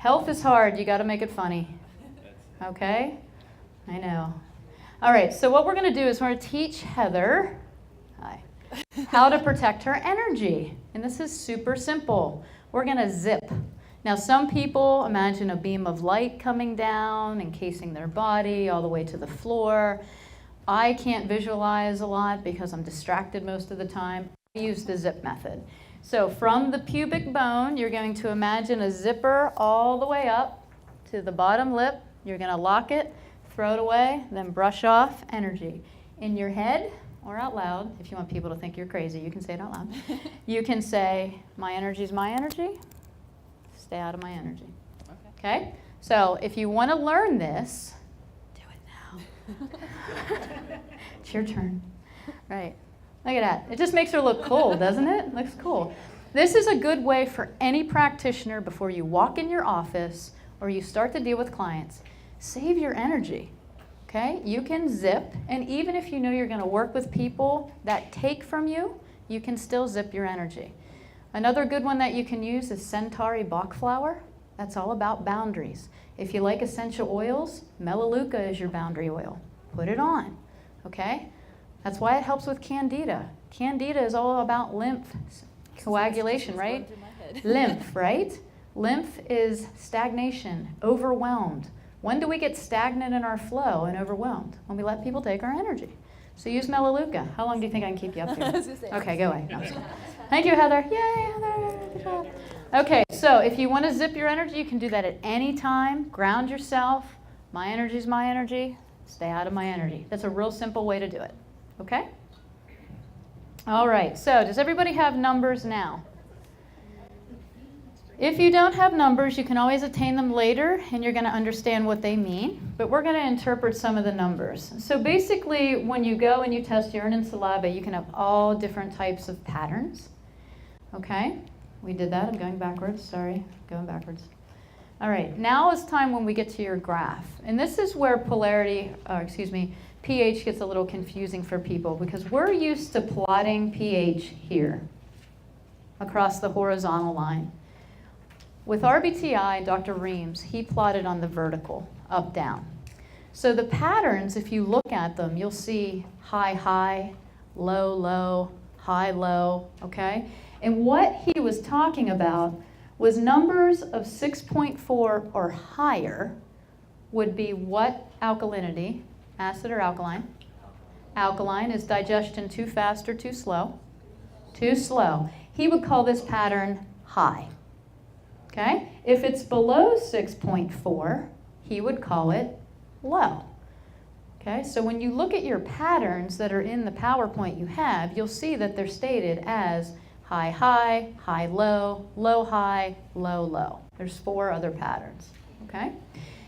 Health is hard. You got to make it funny. Okay? I know. All right, so what we're going to do is we're going to teach Heather how to protect her energy. And this is super simple. We're going to zip. Now, some people imagine a beam of light coming down, encasing their body all the way to the floor. I can't visualize a lot because I'm distracted most of the time. I use the zip method. So from the pubic bone, you're going to imagine a zipper all the way up to the bottom lip. You're going to lock it, throw it away, then brush off energy. In your head or out loud, if you want people to think you're crazy, you can say it out loud. You can say, my energy is my energy. Stay out of my energy. Okay? So if you want to learn this, do it now. It's your turn. Right. Look at that. It just makes her look cool, doesn't it? It looks cool. This is a good way for any practitioner before you walk in your office or you start to deal with clients. Save your energy. Okay? You can zip, and even if you know you're going to work with people that take from you, you can still zip your energy. Another good one that you can use is Centauri Bach flower. That's all about boundaries. If you like essential oils, Melaleuca is your boundary oil. Put it on. Okay? That's why it helps with Candida. Candida is all about lymph coagulation, right? Lymph, right? Lymph is stagnation, overwhelmed. When do we get stagnant in our flow and overwhelmed? When we let people take our energy. So use Melaleuca. How long do you think I can keep you up here? Okay, go away. No, thank you, Heather. Yay, Heather. Good job. Okay, so if you want to zip your energy, you can do that at any time. Ground yourself. My energy is my energy. Stay out of my energy. That's a real simple way to do it. Okay? All right, so does everybody have numbers now? If you don't have numbers, you can always attain them later, and you're going to understand what they mean. But we're going to interpret some of the numbers. So basically, when you go and you test urine and saliva, you can have all different types of patterns. Okay? We did that. I'm going backwards. Sorry. Going backwards. All right. Now is time when we get to your graph. And this is where pH gets a little confusing for people because we're used to plotting pH here across the horizontal line. With RBTI, Dr. Reams, he plotted on the vertical, up, down. So the patterns, if you look at them, you'll see high, high, low, low, high, low, okay? And what he was talking about was numbers of 6.4 or higher would be what alkalinity? Acid or alkaline? Alkaline is digestion too fast or too slow? Too slow. He would call this pattern high. Okay? If it's below 6.4, he would call it low. Okay? So when you look at your patterns that are in the PowerPoint you have, you'll see that they're stated as high, high, high, low, low, high, low, low. There's 4 other patterns. Okay?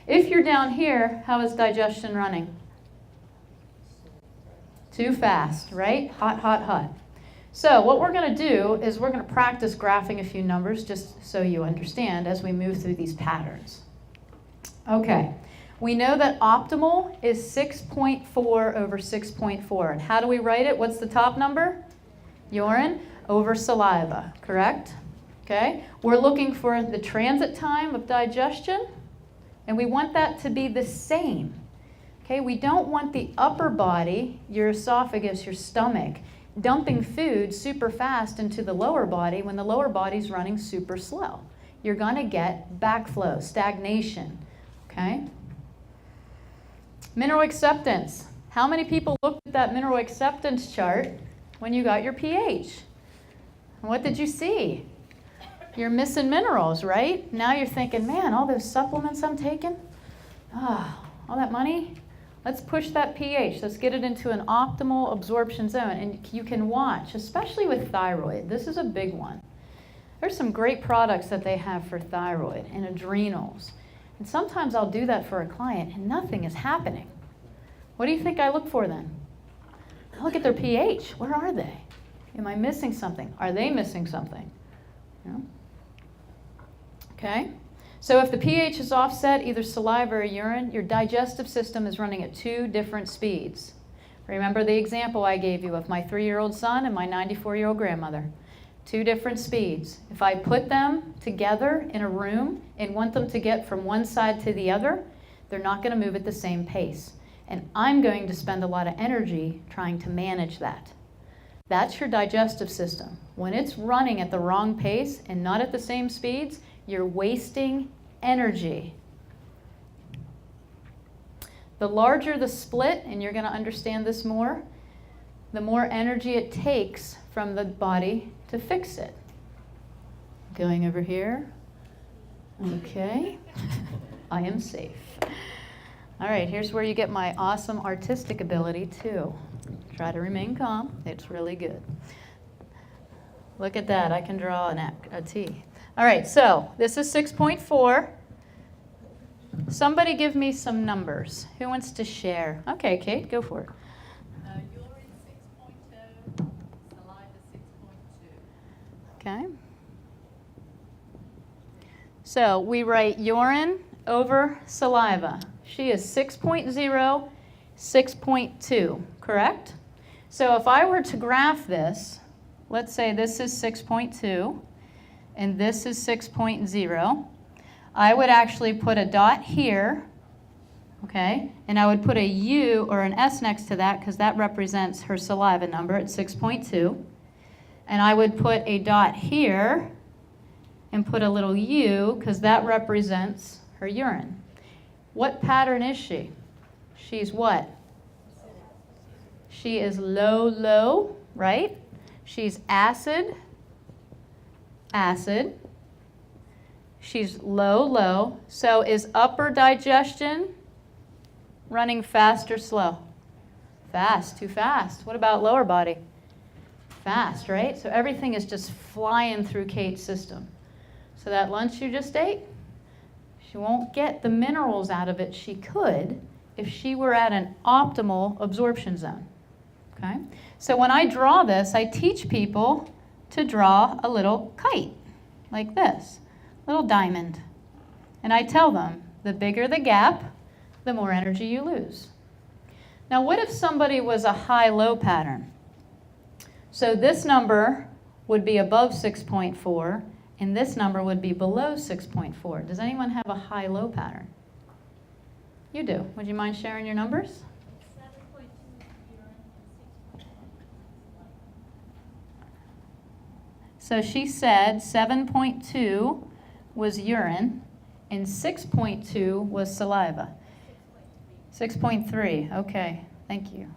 If you're down here, how is digestion running? Too fast, right? Hot, hot, hot. So what we're going to do is we're going to practice graphing a few numbers just so you understand as we move through these patterns. Okay, we know that optimal is 6.4 over 6.4. And how do we write it? What's the top number? Urine over saliva, correct? Okay, we're looking for the transit time of digestion, and we want that to be the same. Okay, we don't want the upper body, your esophagus, your stomach, dumping food super fast into the lower body when the lower body's running super slow. You're going to get backflow, stagnation, okay? Mineral acceptance. How many people looked at that mineral acceptance chart when you got your pH? What did you see? You're missing minerals, right? Now you're thinking, man, all those supplements I'm taking, all that money, let's push that pH. Let's get it into an optimal absorption zone. And you can watch, especially with thyroid. This is a big one. There's some great products that they have for thyroid and adrenals. And sometimes I'll do that for a client and nothing is happening. What do you think I look for then? I look at their pH. Where are they? Am I missing something? Are they missing something? No? Okay. So if the pH is offset, either saliva or urine, your digestive system is running at 2 different speeds. Remember the example I gave you of my 3-year-old son and my 94-year-old grandmother. 2 different speeds. If I put them together in a room and want them to get from one side to the other, they're not going to move at the same pace. And I'm going to spend a lot of energy trying to manage that. That's your digestive system. When it's running at the wrong pace and not at the same speeds, you're wasting energy. The larger the split, and you're going to understand this more, the more energy it takes from the body to fix it. Going over here. Okay. I am safe. All right, here's where you get my awesome artistic ability too. Try to remain calm. It's really good. Look at that. I can draw a T. All right, so this is 6.4. Somebody give me some numbers. Who wants to share? Okay, Kate, go for it. Urine 6.2, saliva 6.2. Okay. So we write urine over saliva. She is 6.0, 6.2, correct? So if I were to graph this, let's say this is 6.2 and this is 6.0, I would actually put a dot here, okay? And I would put a U or an S next to that because that represents her saliva number at 6.2. And I would put a dot here and put a little U because that represents her urine. What pattern is she? She's what? She is low, low, right? She's acid, acid. She's low, low. So is upper digestion running fast or slow? Fast, too fast. What about lower body? Fast, right? So everything is just flying through Kate's system. So that lunch you just ate, she won't get the minerals out of it she could if she were at an optimal absorption zone. Okay? So when I draw this, I teach people to draw a little kite, like this, little diamond. And I tell them, the bigger the gap, the more energy you lose. Now, what if somebody was a high-low pattern? So this number would be above 6.4, and this number would be below 6.4. Does anyone have a high-low pattern? You do. Would you mind sharing your numbers? 7.2 urine and 6.1. So she said 7.2 was urine and 6.2 was saliva. 6.3. Okay, thank you.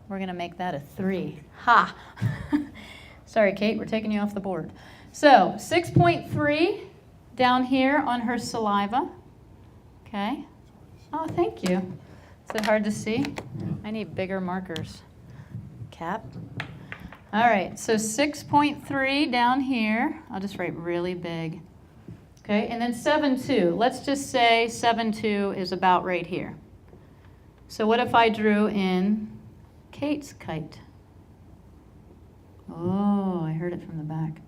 We're going to make that a 3. Ha! Sorry, Kate, we're taking you off the board. So 6.3 down here on her saliva. Okay. Oh, thank you. Is it hard to see? I need bigger markers. Cap. All right, so 6.3 down here. I'll just write really big. Okay, and then 7.2. Let's just say 7.2 is about right here. So what if I drew in Kate's kite? Oh, I heard it from the back.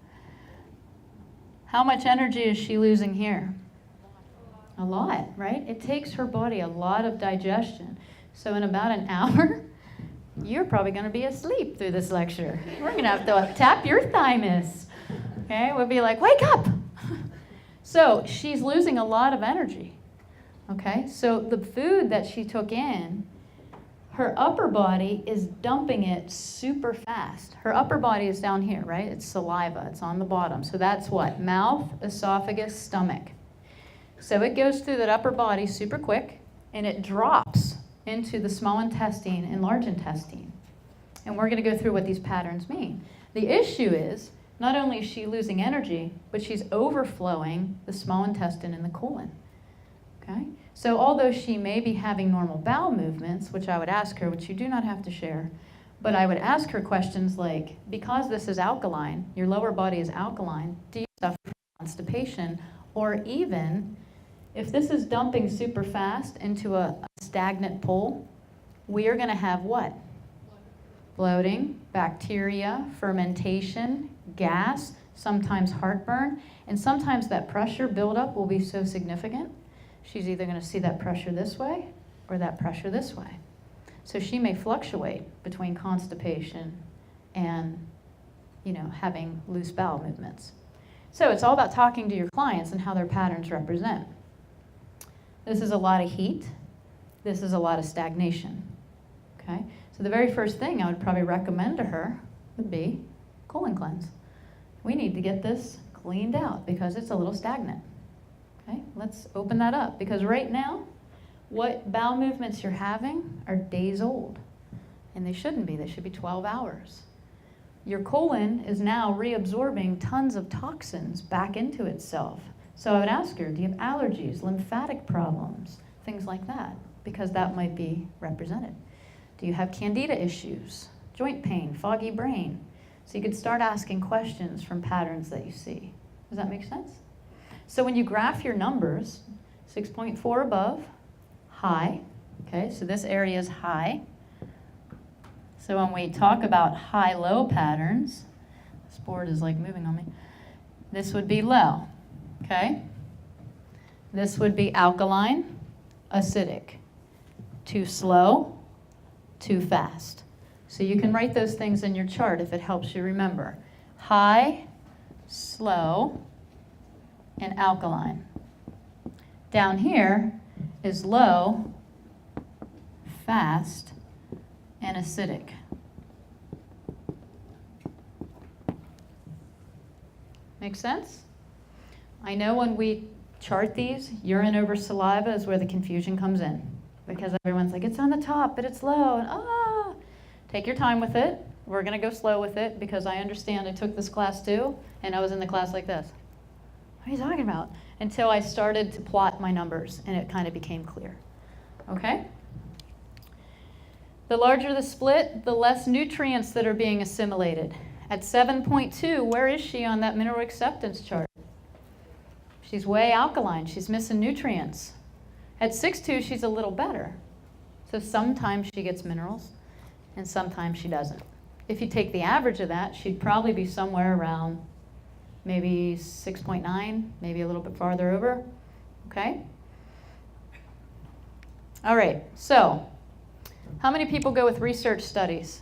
How much energy is she losing here? A lot, right? It takes her body a lot of digestion. So in about an hour, you're probably going to be asleep through this lecture. We're going to have to tap your thymus. Okay, we'll be like, wake up. So she's losing a lot of energy. Okay, so the food that she took in, her upper body is dumping it super fast. Her upper body is down here, right? It's saliva. It's on the bottom. So that's what? Mouth, esophagus, stomach. So it goes through that upper body super quick, and it drops into the small intestine and large intestine. And we're going to go through what these patterns mean. The issue is, not only is she losing energy, but she's overflowing the small intestine and the colon. Okay? So although she may be having normal bowel movements, which I would ask her, which you do not have to share, but I would ask her questions like, because this is alkaline, your lower body is alkaline, do you suffer from constipation? Or even, if this is dumping super fast into a stagnant pool, we are going to have what? Bloating, bacteria, fermentation, gas, sometimes heartburn, and sometimes that pressure buildup will be so significant, she's either going to see that pressure this way or that pressure this way. So she may fluctuate between constipation and having loose bowel movements. So it's all about talking to your clients and how their patterns represent. This is a lot of heat. This is a lot of stagnation. Okay? So the very first thing I would probably recommend to her would be colon cleanse. We need to get this cleaned out because it's a little stagnant. Okay? Let's open that up because right now, what bowel movements you're having are days old. And they shouldn't be. They should be 12 hours. Your colon is now reabsorbing tons of toxins back into itself. So I would ask her, do you have allergies, lymphatic problems, things like that? Because that might be represented. Do you have Candida issues, joint pain, foggy brain? So you could start asking questions from patterns that you see. Does that make sense? So when you graph your numbers, 6.4 above, high. Okay, so this area is high. So when we talk about high-low patterns, this board is like moving on me, this would be low, okay? This would be alkaline, acidic, too slow, too fast. So you can write those things in your chart if it helps you remember. High, slow, and alkaline. Down here is low, fast, and acidic. Make sense? I know when we chart these, urine over saliva is where the confusion comes in. Because everyone's like, it's on the top, but it's low, and Take your time with it. We're gonna go slow with it because I understand I took this class too, and I was in the class like this. What are you talking about? Until I started to plot my numbers and it kind of became clear. Okay? The larger the split, the less nutrients that are being assimilated. At 7.2, where is she on that mineral acceptance chart? She's way alkaline. She's missing nutrients. At 6.2, she's a little better. So sometimes she gets minerals, and sometimes she doesn't. If you take the average of that, she'd probably be somewhere around maybe 6.9, maybe a little bit farther over. Okay? All right, so how many people go with research studies?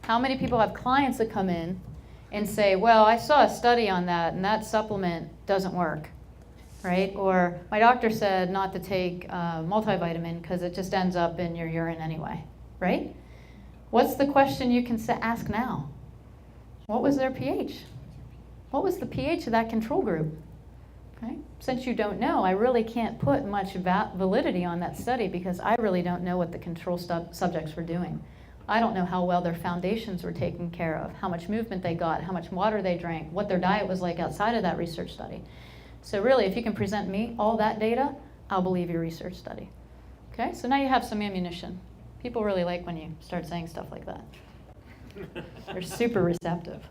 How many people have clients that come in and say, well, I saw a study on that, and that supplement doesn't work, right? Or my doctor said not to take multivitamin because it just ends up in your urine anyway, right? What's the question you can ask now? What was their pH? What was the pH of that control group? Okay? Since you don't know, I really can't put much validity on that study because I really don't know what the control subjects were doing. I don't know how well their foundations were taken care of, how much movement they got, how much water they drank, what their diet was like outside of that research study. So really, if you can present me all that data, I'll believe your research study. Okay, so now you have some ammunition. People really like when you start saying stuff like that. They're super receptive.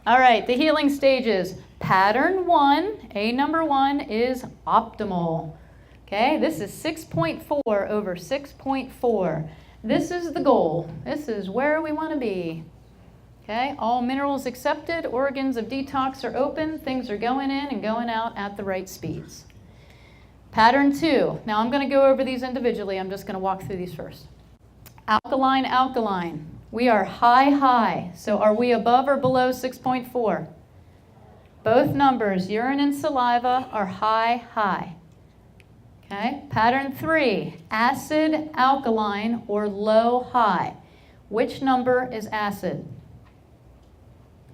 All right, the healing stages. Pattern 1, A number 1, is optimal. Okay, this is 6.4 over 6.4. This is the goal. This is where we want to be. Okay, all minerals accepted, organs of detox are open, things are going in and going out at the right speeds. Pattern 2. Now I'm going to go over these individually. I'm just going to walk through these first. Alkaline, alkaline. We are high, high. So are we above or below 6.4? Both numbers, urine and saliva, are high, high. Okay, pattern 3, acid, alkaline, or low, high. Which number is acid?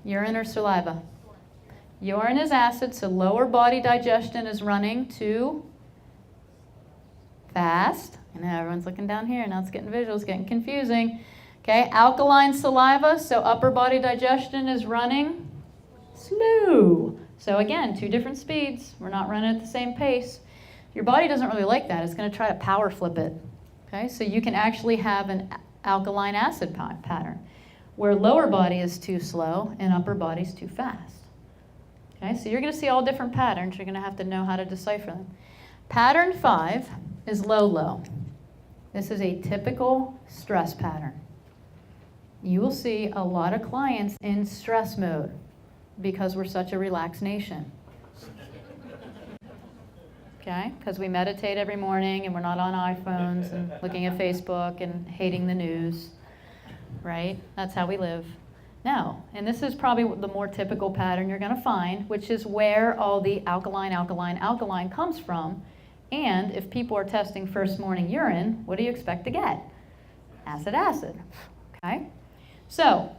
Urine or saliva? Urine is acid, so lower body digestion is running too fast. I know everyone's looking down here, now it's getting visuals, getting confusing. Okay, alkaline saliva, so upper body digestion is running slow. So again, two different speeds. We're not running at the same pace. Your body doesn't really like that. It's going to try to power flip it. Okay, so you can actually have an alkaline acid pattern where lower body is too slow and upper body is too fast. Okay, so you're going to see all different patterns. You're going to have to know how to decipher them. Pattern 5 is low-low. This is a typical stress pattern. You will see a lot of clients in stress mode because we're such a relaxed nation. Okay, because we meditate every morning and we're not on iPhones and looking at Facebook and hating the news, right? That's how we live. No, and this is probably the more typical pattern you're going to find, which is where all the alkaline, alkaline, alkaline comes from. And if people are testing first morning urine, what do you expect to get? Acid, acid. Okay? So,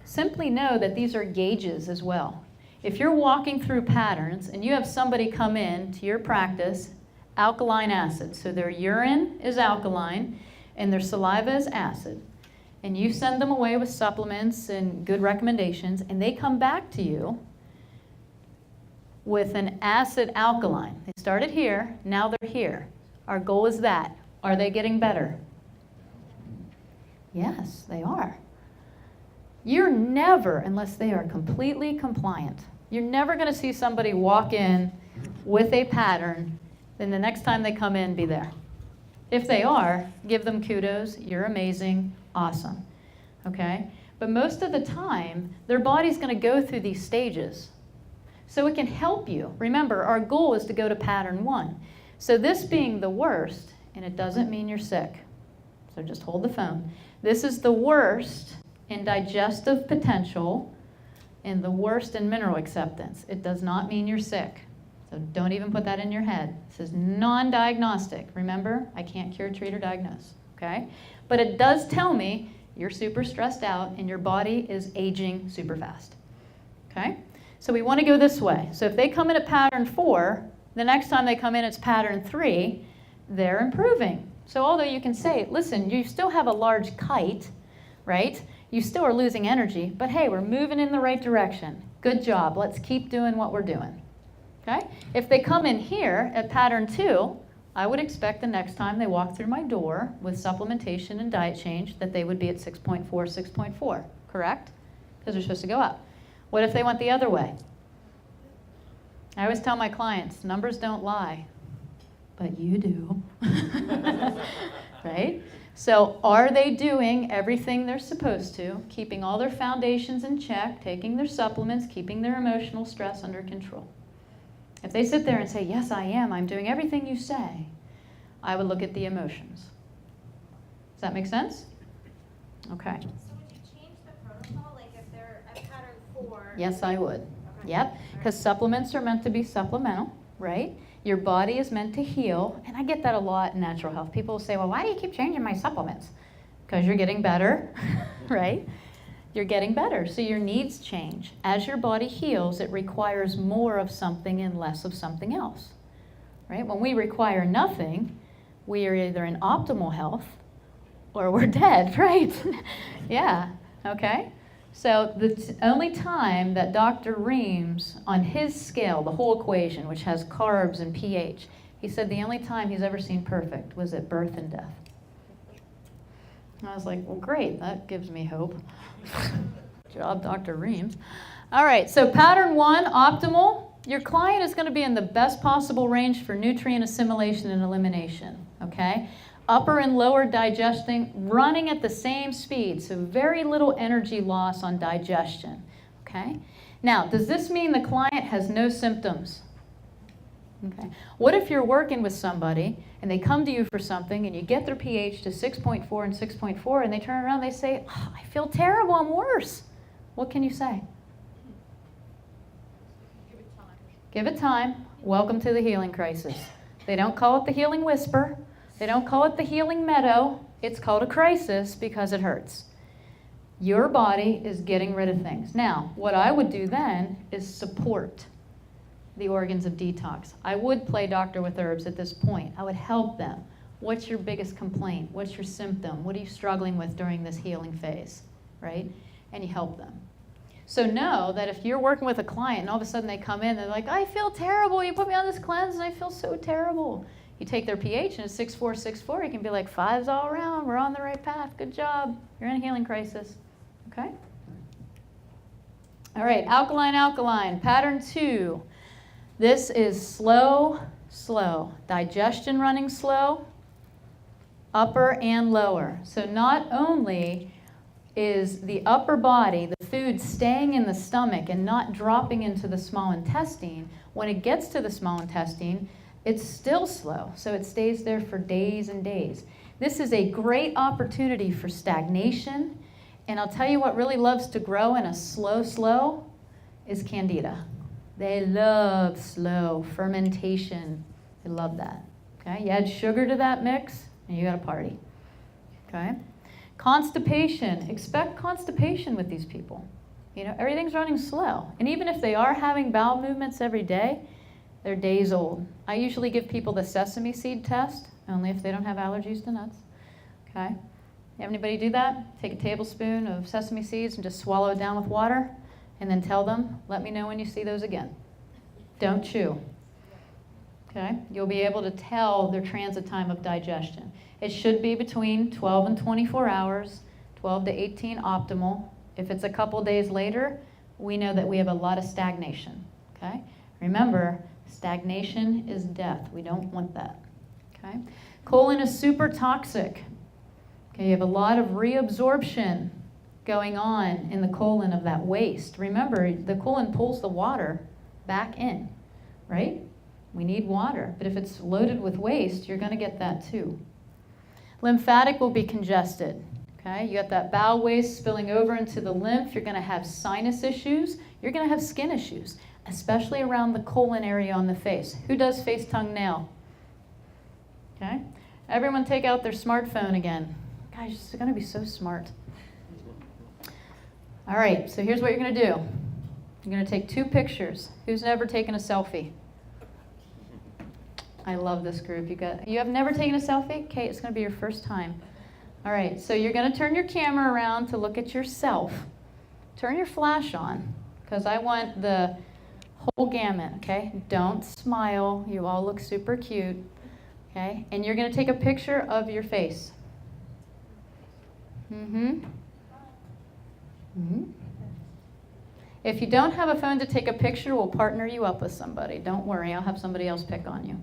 simply know that these are gauges as well. If you're walking through patterns and you have somebody come in to your practice, alkaline acid, so their urine is alkaline and their saliva is acid, and you send them away with supplements and good recommendations, and they come back to you with an acid alkaline. They started here, now they're here. Our goal is that. Are they getting better? Yes, they are. You're never, unless they are completely compliant, you're never going to see somebody walk in with a pattern, then the next time they come in, be there. If they are, give them kudos. You're amazing. Awesome. Okay? But most of the time, their body's going to go through these stages. So it can help you. Remember, our goal is to go to pattern 1. So this being the worst, and it doesn't mean you're sick. So just hold the phone. This is the worst in digestive potential and the worst in mineral acceptance. It does not mean you're sick. So don't even put that in your head. This is non-diagnostic. Remember, I can't cure, treat, or diagnose. Okay? But it does tell me you're super stressed out and your body is aging super fast. Okay? So we want to go this way. So if they come in at pattern 4, the next time they come in it's pattern 3, they're improving. So although you can say, listen, you still have a large kite, right? You still are losing energy, but hey, we're moving in the right direction. Good job. Let's keep doing what we're doing. Okay? If they come in here at pattern 2, I would expect the next time they walk through my door with supplementation and diet change that they would be at 6.4, 6.4, correct? Because they're supposed to go up. What if they went the other way? I always tell my clients, numbers don't lie, but you do. Right? So are they doing everything they're supposed to, keeping all their foundations in check, taking their supplements, keeping their emotional stress under control? If they sit there and say, yes, I am, I'm doing everything you say, I would look at the emotions. Does that make sense? Okay. So would you change the protocol, like if they're at pattern 4? Yes, I would. Okay. Yep, because supplements are meant to be supplemental, right? Your body is meant to heal, and I get that a lot in natural health. People will say, well, why do you keep changing my supplements? Because you're getting better, right? You're getting better, so your needs change. As your body heals, it requires more of something and less of something else, right? When we require nothing, we are either in optimal health or we're dead, right? Yeah, okay? So the only time that Dr. Reams, on his scale, the whole equation, which has carbs and pH, he said the only time he's ever seen perfect was at birth and death. And I was like, well, great, that gives me hope. Good job, Dr. Reams. All right, so pattern 1, optimal. Your client is going to be in the best possible range for nutrient assimilation and elimination, okay? Upper and lower digesting, running at the same speed, so very little energy loss on digestion, okay? Now, does this mean the client has no symptoms? Okay. What if you're working with somebody and they come to you for something and you get their pH to 6.4 and 6.4 and they turn around and they say, oh, I feel terrible, I'm worse. What can you say? Give it time. Give it time. Welcome to the healing crisis. They don't call it the healing whisper. They don't call it the healing meadow. It's called a crisis because it hurts. Your body is getting rid of things. Now, what I would do then is support the organs of detox. I would play doctor with herbs at this point. I would help them. What's your biggest complaint? What's your symptom? What are you struggling with during this healing phase, right? And you help them. So know that if you're working with a client and all of a sudden they come in, they're like, I feel terrible. You put me on this cleanse and I feel so terrible. You take their pH and it's 6.4, 6.4. You can be like, 5s all around. We're on the right path. Good job. You're in a healing crisis. Okay? All right, alkaline, alkaline. Pattern 2. This is slow, slow. Digestion running slow, upper and lower. So not only is the upper body, the food staying in the stomach and not dropping into the small intestine, when it gets to the small intestine, it's still slow. So it stays there for days and days. This is a great opportunity for stagnation And I'll tell you what really loves to grow in a slow is Candida. They love slow fermentation. They love that. Okay, you add sugar to that mix, and you got a party. Okay, constipation. Expect constipation with these people. You know, everything's running slow. And even if they are having bowel movements every day, they're days old. I usually give people the sesame seed test, only if they don't have allergies to nuts. Okay? Have anybody do that? Take a tablespoon of sesame seeds and just swallow it down with water, and then tell them, let me know when you see those again. Don't chew. Okay? You'll be able to tell their transit time of digestion. It should be between 12 and 24 hours, 12 to 18 optimal. If it's a couple days later, we know that we have a lot of stagnation. Okay? Remember, stagnation is death. We don't want that. Okay? Colon is super toxic. Okay, you have a lot of reabsorption going on in the colon of that waste. Remember, the colon pulls the water back in, right? We need water, but if it's loaded with waste, you're going to get that too. Lymphatic will be congested. Okay, you got that bowel waste spilling over into the lymph. You're going to have sinus issues. You're going to have skin issues, especially around the colon area on the face. Who does face, tongue, nail? Okay, everyone take out their smartphone again. Guys, it's going to be so smart. All right, so here's what you're going to do. You're going to take 2 pictures. Who's never taken a selfie? I love this group. You have never taken a selfie? Okay, it's going to be your first time. All right, so you're going to turn your camera around to look at yourself. Turn your flash on, because I want the whole gamut, okay? Don't smile. You all look super cute, okay? And you're going to take a picture of your face. If you don't have a phone to take a picture, we'll partner you up with somebody. Don't worry, I'll have somebody else pick on you.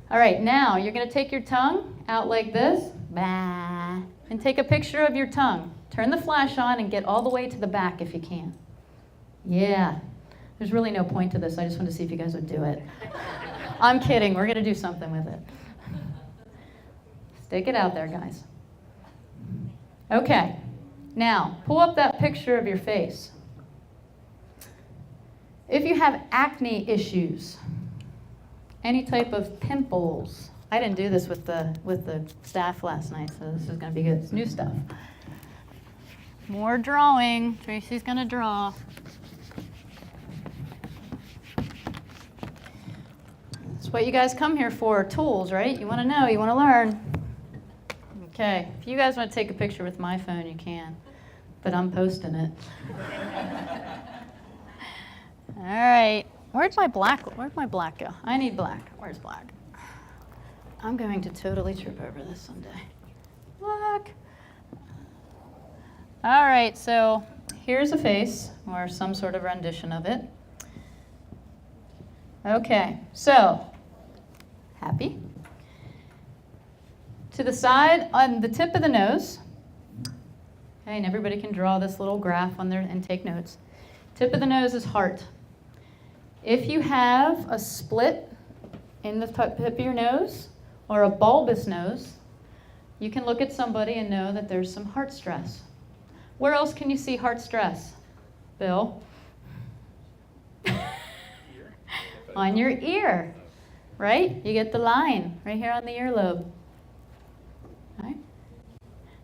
All right, now you're going to take your tongue out like this, bah, and take a picture of your tongue. Turn the flash on and get all the way to the back if you can. Yeah, there's really no point to this. I just want to see if you guys would do it. I'm kidding. We're going to do something with it. Stick it out there, guys. Okay, now pull up that picture of your face. If you have acne issues, any type of pimples. I didn't do this with the staff last night, so this is going to be good. It's new stuff. More drawing. Tracey's going to draw. That's what you guys come here for, tools, right? You want to know, you want to learn. Okay, if you guys want to take a picture with my phone, you can, but I'm posting it. All right. Where'd my black go? I need black. Where's black? I'm going to totally trip over this someday. Black. All right, so here's a face, or some sort of rendition of it. Okay, so, happy. To the side, on the tip of the nose, okay, and everybody can draw this little graph on there and take notes. Tip of the nose is heart. If you have a split in the tip of your nose or a bulbous nose, you can look at somebody and know that there's some heart stress. Where else can you see heart stress? Bill? On your ear, right? You get the line right here on the earlobe. Okay.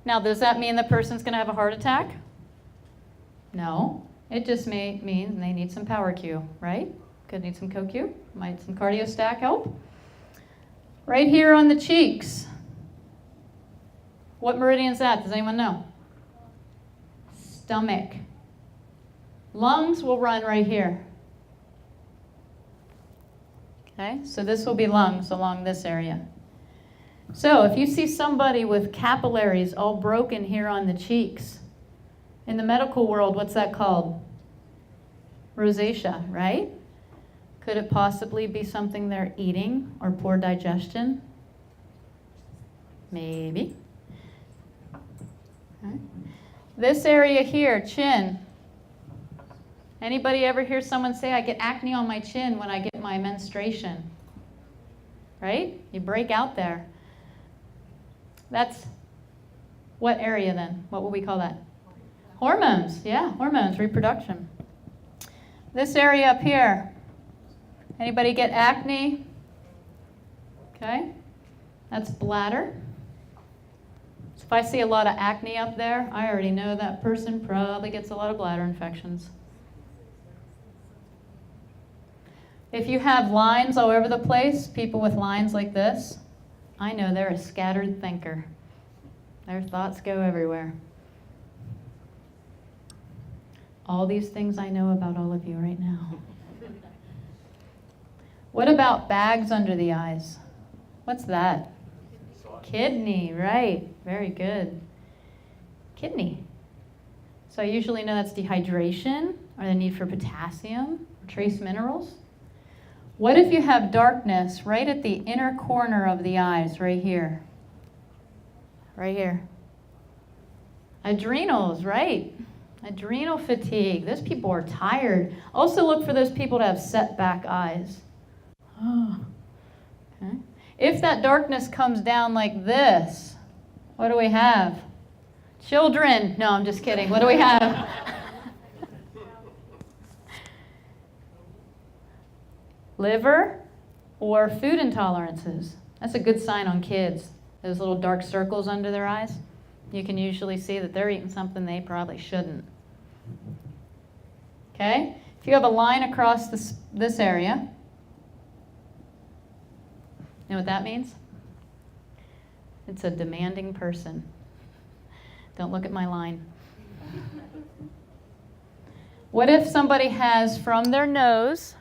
Now, does that mean the person's going to have a heart attack? No. It just may mean they need some power Q, right? Could need some CoQ, might some cardio stack help. Right here on the cheeks. What meridian is that? Does anyone know? Stomach. Lungs will run right here. Okay, so this will be lungs along this area. So if you see somebody with capillaries all broken here on the cheeks, in the medical world, what's that called? Rosacea, right? Could it possibly be something they're eating or poor digestion? Maybe. Okay. This area here, chin. Anybody ever hear someone say, I get acne on my chin when I get my menstruation? Right? You break out there. That's what area then? What would we call that? Hormones, yeah, hormones, reproduction. This area up here, anybody get acne? Okay, that's bladder. So if I see a lot of acne up there, I already know that person probably gets a lot of bladder infections. If you have lines all over the place, people with lines like this, I know they're a scattered thinker. Their thoughts go everywhere. All these things I know about all of you right now. What about bags under the eyes? What's that? Kidney, right. Very good. Kidney. So I usually know that's dehydration or the need for potassium or trace minerals. What if you have darkness right at the inner corner of the eyes, right here? Right here. Adrenals, right. Adrenal fatigue. Those people are tired. Also look for those people to have set back eyes. Oh. Okay. If that darkness comes down like this, what do we have? Children. No, I'm just kidding. What do we have? Liver or food intolerances. That's a good sign on kids. Those little dark circles under their eyes. You can usually see that they're eating something they probably shouldn't. Okay? If you have a line across this area, you know what that means? It's a demanding person. Don't look at my line. What if somebody has from their nose,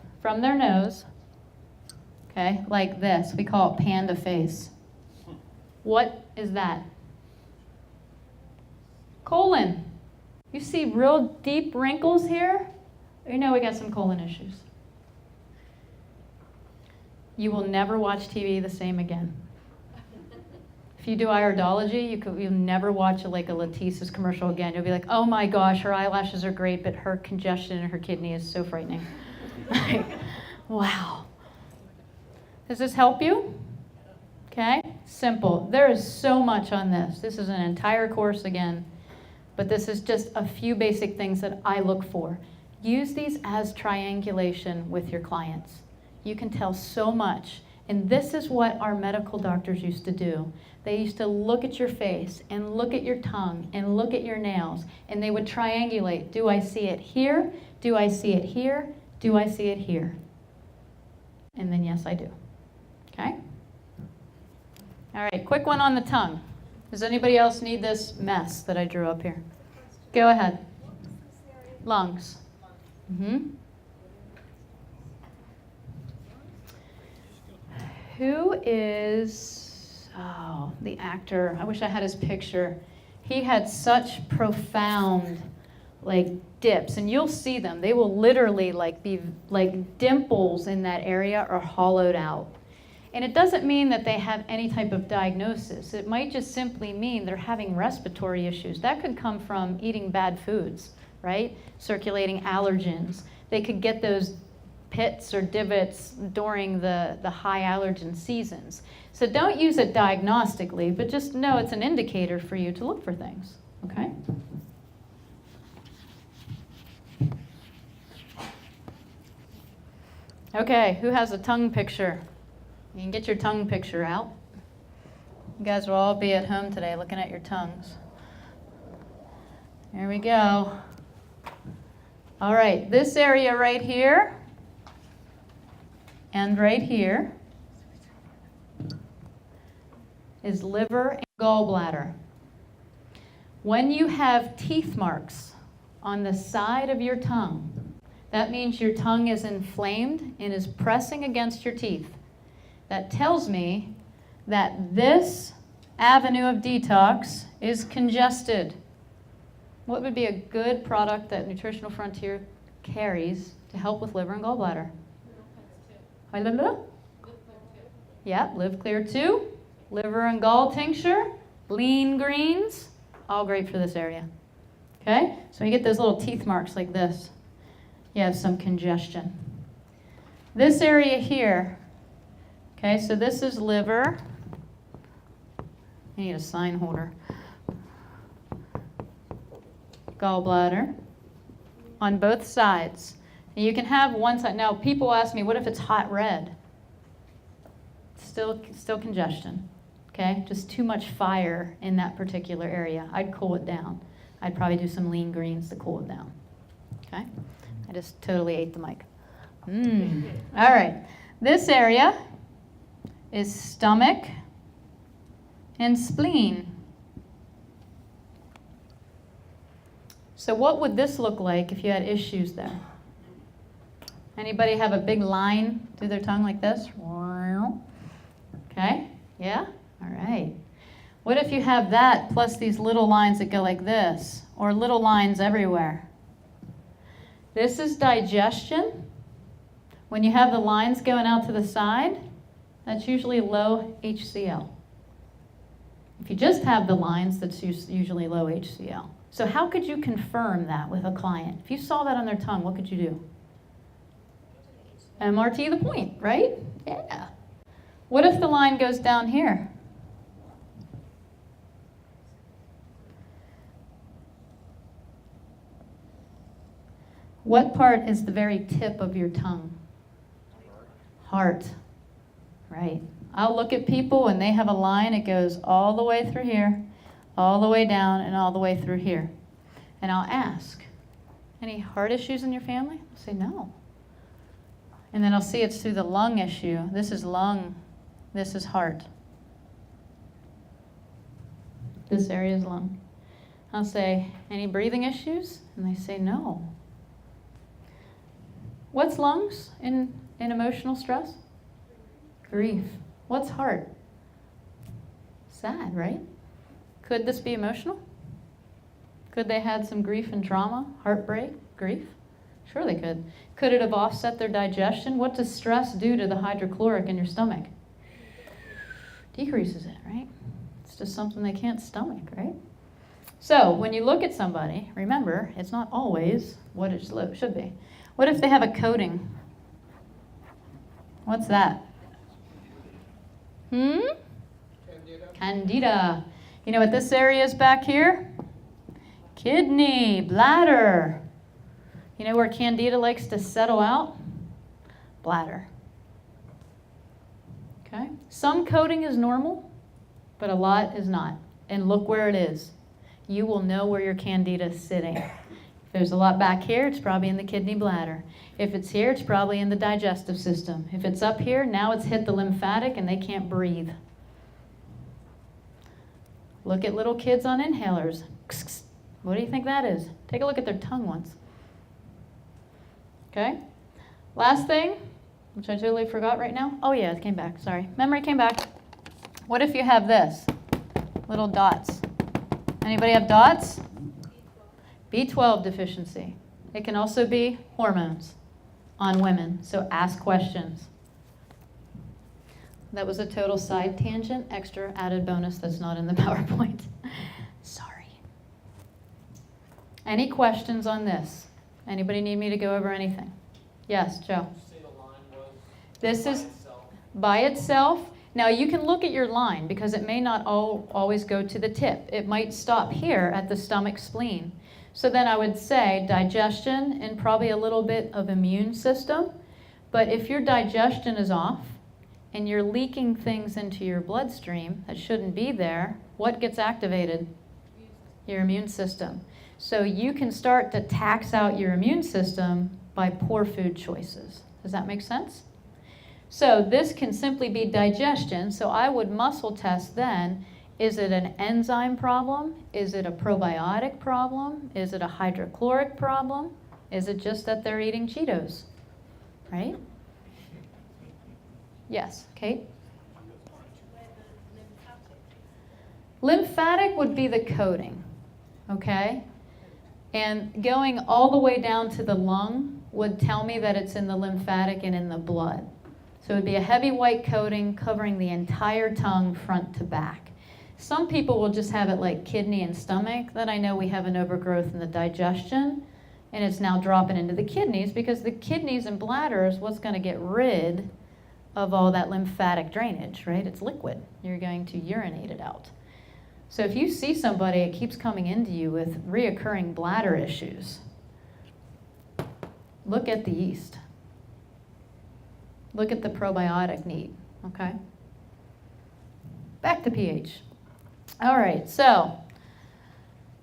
okay, like this? We call it panda face. What is that? Colon. You see real deep wrinkles here? You know we got some colon issues. You will never watch TV the same again. If you do iridology, you'll never watch like a Letitia's commercial again. You'll be like, oh my gosh, her eyelashes are great, but her congestion in her kidney is so frightening. Like, wow. Does this help you? Okay, simple. There is so much on this. This is an entire course again, but this is just a few basic things that I look for. Use these as triangulation with your clients. You can tell so much. And this is what our medical doctors used to do. They used to look at your face and look at your tongue and look at your nails, and they would triangulate. Do I see it here? Do I see it here? Do I see it here? And then yes, I do. Okay? All right, quick one on the tongue. Does anybody else need this mess that I drew up here? Go ahead. Lungs. Who is, the actor? I wish I had his picture. He had such profound, dips, and you'll see them. They will literally, be like dimples in that area are hollowed out. And it doesn't mean that they have any type of diagnosis. It might just simply mean they're having respiratory issues. That could come from eating bad foods, right? Circulating allergens. They could get those pits or divots during the high allergen seasons. So don't use it diagnostically, but just know it's an indicator for you to look for things, okay? Okay, who has a tongue picture? You can get your tongue picture out. You guys will all be at home today looking at your tongues. There we go. All right, this area right here and right here is liver and gallbladder. When you have teeth marks on the side of your tongue, that means your tongue is inflamed and is pressing against your teeth. That tells me that this avenue of detox is congested. What would be a good product that Nutritional Frontier carries to help with liver and gallbladder? Yeah, Live Clear 2, liver and gall tincture, lean greens, all great for this area. Okay, so you get those little teeth marks like this. You have some congestion. This area here, okay, so this is liver. I need a sign holder. gallbladder on both sides. And you can have one side. Now, people ask me, what if it's hot red? Still congestion, okay? Just too much fire in that particular area. I'd cool it down. I'd probably do some lean greens to cool it down, okay? I just totally ate the mic. All right. This area is stomach and spleen. So what would this look like if you had issues there? Anybody have a big line through their tongue like this? Okay, yeah? All right. What if you have that plus these little lines that go like this, or little lines everywhere? This is digestion. When you have the lines going out to the side, that's usually low HCl. If you just have the lines, that's usually low HCl. So how could you confirm that with a client? If you saw that on their tongue, what could you do? MRT the point, right? Yeah. What if the line goes down here? What part is the very tip of your tongue? Heart. Right. I'll look at people and they have a line, it goes all the way through here, all the way down, and all the way through here. And I'll ask, any heart issues in your family? They'll say no. And then I'll see it's through the lung issue. This is lung, this is heart. This area is lung. I'll say, any breathing issues? And they say no. What's lungs in emotional stress? Grief. What's heart? Sad, right? Could this be emotional? Could they had some grief and trauma, heartbreak, grief? Sure they could. Could it have offset their digestion? What does stress do to the hydrochloric in your stomach? Decreases it, right? It's just something they can't stomach, right? So when you look at somebody, remember, it's not always what it should be. What if they have a coating? What's that? Candida. Candida. You know what this area is back here? Kidney, bladder. You know where Candida likes to settle out? Bladder. Okay? Some coating is normal, but a lot is not. And look where it is. You will know where your Candida is sitting. If there's a lot back here, it's probably in the kidney bladder. If it's here, it's probably in the digestive system. If it's up here, now it's hit the lymphatic and they can't breathe. Look at little kids on inhalers. What do you think that is? Take a look at their tongue once. Okay? Last thing, which I totally forgot right now. Oh yeah, it came back, sorry. Memory came back. What if you have this? Little dots. Anybody have dots? B12 deficiency. It can also be hormones on women, so ask questions. That was a total side tangent, extra added bonus that's not in the PowerPoint. Sorry. Any questions on this? Anybody need me to go over anything? Yes, Joe. This is by itself. Now you can look at your line because it may not always go to the tip. It might stop here at the stomach spleen. So then I would say digestion and probably a little bit of immune system. But if your digestion is off and you're leaking things into your bloodstream that shouldn't be there, what gets activated? Your immune system. So you can start to tax out your immune system by poor food choices. Does that make sense? So this can simply be digestion. So I would muscle test then. Is it an enzyme problem? Is it a probiotic problem? Is it a hydrochloric problem? Is it just that they're eating Cheetos? Right? Yes, Kate? Lymphatic would be the coating, okay? And going all the way down to the lung would tell me that it's in the lymphatic and in the blood. So it would be a heavy white coating covering the entire tongue front to back. Some people will just have it like kidney and stomach, that I know we have an overgrowth in the digestion, and it's now dropping into the kidneys because the kidneys and bladder is what's going to get rid of all that lymphatic drainage, right? It's liquid. You're going to urinate it out. So if you see somebody that keeps coming into you with reoccurring bladder issues, look at the yeast. Look at the probiotic need, okay? Back to pH. All right, so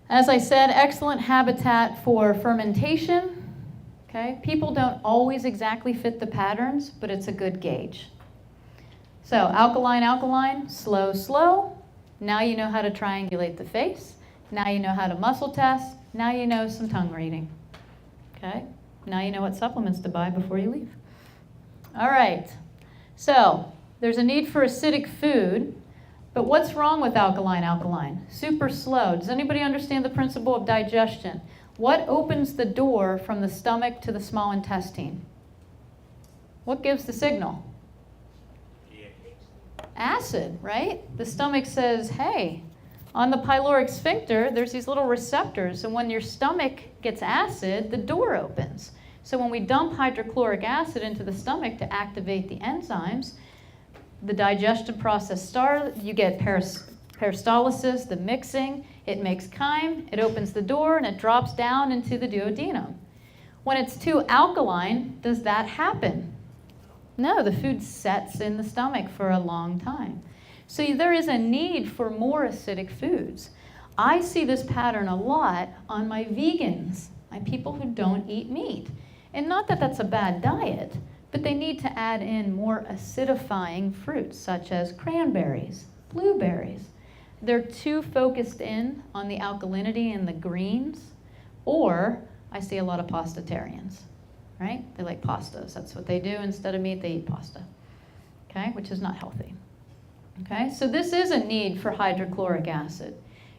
as I said, excellent habitat for fermentation, okay? People don't always exactly fit the patterns, but it's a good gauge. So alkaline, alkaline, slow, slow. Now you know how to triangulate the face. Now you know how to muscle test. Now you know some tongue reading, okay? Now you know what supplements to buy before you leave. All right, so there's a need for acidic food, but what's wrong with alkaline, alkaline? Super slow. Does anybody understand the principle of digestion? What opens the door from the stomach to the small intestine? What gives the signal? Acid, right? The stomach says, hey, on the pyloric sphincter, there's these little receptors, and when your stomach gets acid, the door opens. So when we dump hydrochloric acid into the stomach to activate the enzymes, the digestion process starts, you get peristalsis, the mixing, it makes chyme, it opens the door, and it drops down into the duodenum. When it's too alkaline, does that happen? No, the food sets in the stomach for a long time. So there is a need for more acidic foods. I see this pattern a lot on my vegans, my people who don't eat meat. And not that that's a bad diet, but they need to add in more acidifying fruits, such as cranberries, blueberries. They're too focused in on the alkalinity and the greens, or I see a lot of pastatarians, right? They like pastas. That's what they do. Instead of meat, they eat pasta, okay, which is not healthy. Okay, so this is a need for hydrochloric acid.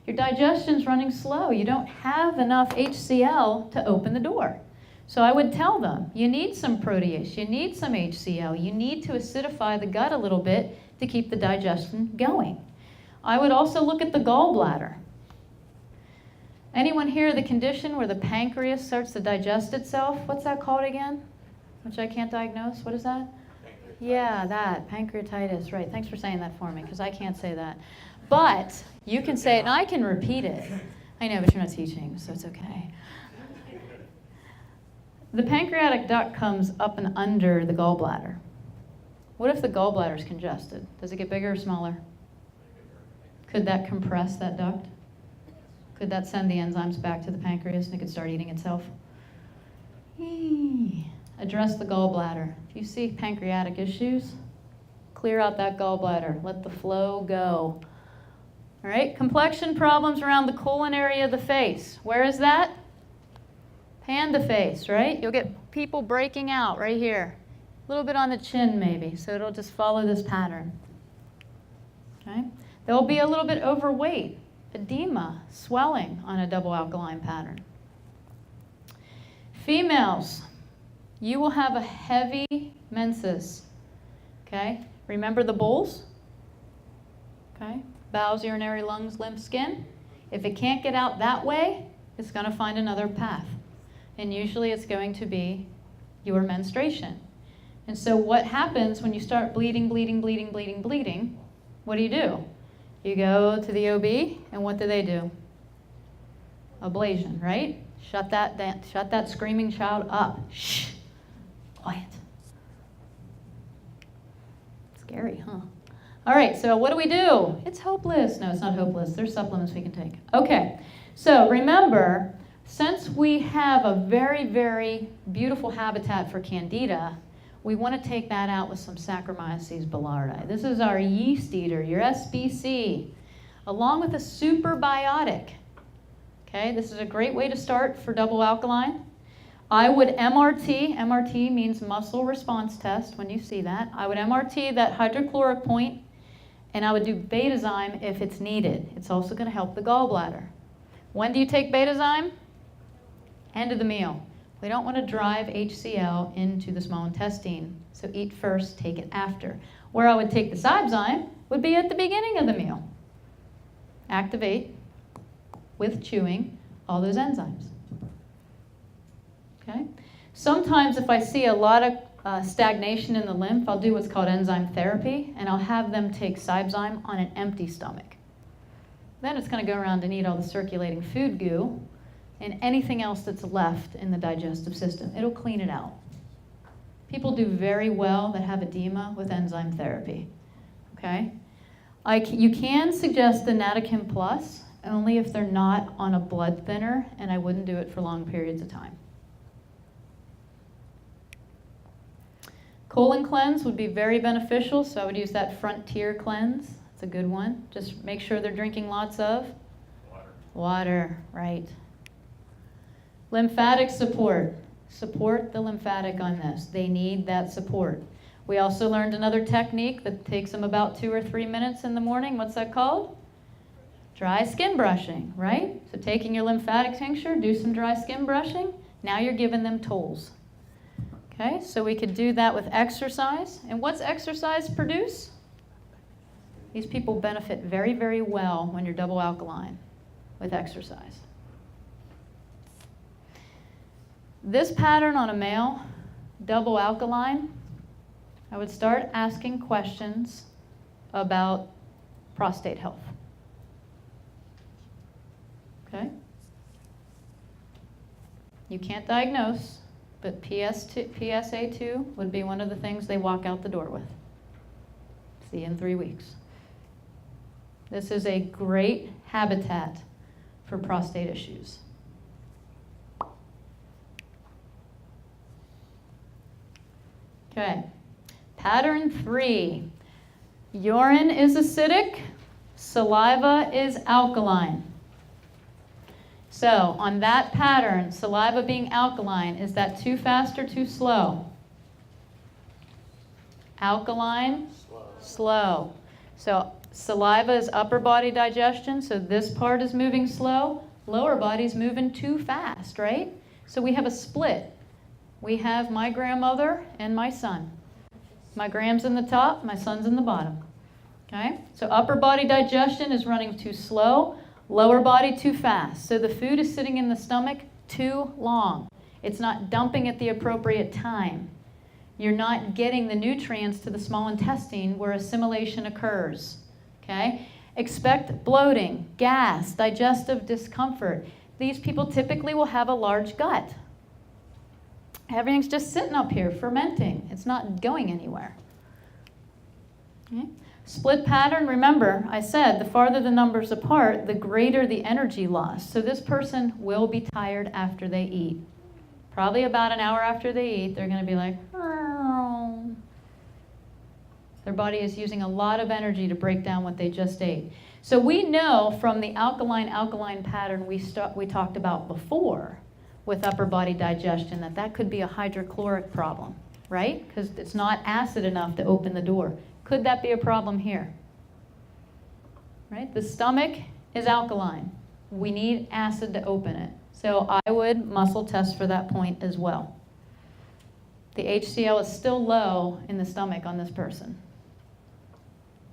Your digestion's running slow. You don't have enough HCl to open the door. So I would tell them, you need some protease, you need some HCl, you need to acidify the gut a little bit to keep the digestion going. I would also look at the gallbladder. Anyone hear the condition where the pancreas starts to digest itself? What's that called again? Which I can't diagnose. What is that? Yeah, that, pancreatitis, right. Thanks for saying that for me, because I can't say that. But you can say it, and I can repeat it. I know, but you're not teaching, so it's okay. The pancreatic duct comes up and under the gallbladder. What if the gallbladder is congested? Does it get bigger or smaller? Could that compress that duct? Could that send the enzymes back to the pancreas and it could start eating itself? Address the gallbladder. If you see pancreatic issues, clear out that gallbladder. Let the flow go. All right, complexion problems around the colon area of the face. Where is that? Panda face, right? You'll get people breaking out right here. A little bit on the chin maybe, so it'll just follow this pattern. Okay? They'll be a little bit overweight, edema, swelling on a double alkaline pattern. Females, you will have a heavy menses. Okay? Remember the bowls? Okay? Bowels, urinary, lungs, lymph, skin. If it can't get out that way, it's going to find another path. And usually it's going to be your menstruation. And so what happens when you start bleeding, bleeding, bleeding, bleeding, bleeding? What do? You go to the OB, and what do? Ablation, right? Shut that screaming child up. Shh. Quiet. Scary, huh? All right, so what do? It's hopeless. No, it's not hopeless. There's supplements we can take. Okay, so remember, since we have a very, very beautiful habitat for Candida, we want to take that out with some Saccharomyces boulardii. This is our yeast eater, your SBC, along with a superbiotic. Okay, this is a great way to start for double alkaline. I would MRT. MRT means muscle response test when you see that. I would MRT that hydrochloric point, and I would do betazyme if it's needed. It's also going to help the gallbladder. When do you take betazyme? End of the meal. We don't want to drive HCl into the small intestine, so eat first, take it after. Where I would take the Zyme would be at the beginning of the meal. Activate, with chewing, all those enzymes. Okay? Sometimes if I see a lot of stagnation in the lymph, I'll do what's called enzyme therapy, and I'll have them take Zyme on an empty stomach. Then it's going to go around and eat all the circulating food goo and anything else that's left in the digestive system. It'll clean it out. People do very well that have edema with enzyme therapy. Okay? You can suggest the Natachem Plus only if they're not on a blood thinner, and I wouldn't do it for long periods of time. Colon cleanse would be very beneficial, so I would use that Frontier cleanse. It's a good one. Just make sure they're drinking lots of water, right. Lymphatic support. Support the lymphatic on this. They need that support. We also learned another technique that takes them about 2 or 3 minutes in the morning. What's that called? Dry skin brushing, right? So taking your lymphatic tincture, do some dry skin brushing. Now you're giving them tools. Okay, so we could do that with exercise. And what's exercise produce? These people benefit very, very well when you're double alkaline with exercise. This pattern on a male, double alkaline, I would start asking questions about prostate health. Okay? You can't diagnose, but PSA2 would be one of the things they walk out the door with. See you in 3 weeks. This is a great habitat for prostate issues. Okay, pattern 3. Urine is acidic, saliva is alkaline. So on that pattern, saliva being alkaline, is that too fast or too slow? Alkaline, slow. So saliva is upper body digestion, so this part is moving slow. Lower body's moving too fast, right? So we have a split. We have my grandmother and my son. My gram's in the top, my son's in the bottom. Okay? So upper body digestion is running too slow, lower body too fast. So the food is sitting in the stomach too long. It's not dumping at the appropriate time. You're not getting the nutrients to the small intestine where assimilation occurs. Okay? Expect bloating, gas, digestive discomfort. These people typically will have a large gut. Everything's just sitting up here, fermenting. It's not going anywhere. Okay. Split pattern, remember, I said the farther the numbers apart, the greater the energy loss. So this person will be tired after they eat. Probably about an hour after they eat, they're going to be like, oh. Their body is using a lot of energy to break down what they just ate. So we know from the alkaline pattern we talked about before, with upper body digestion, that could be a hydrochloric problem, right? Because it's not acid enough to open the door. Could that be a problem here? Right? The stomach is alkaline. We need acid to open it. So I would muscle test for that point as well. The HCl is still low in the stomach on this person.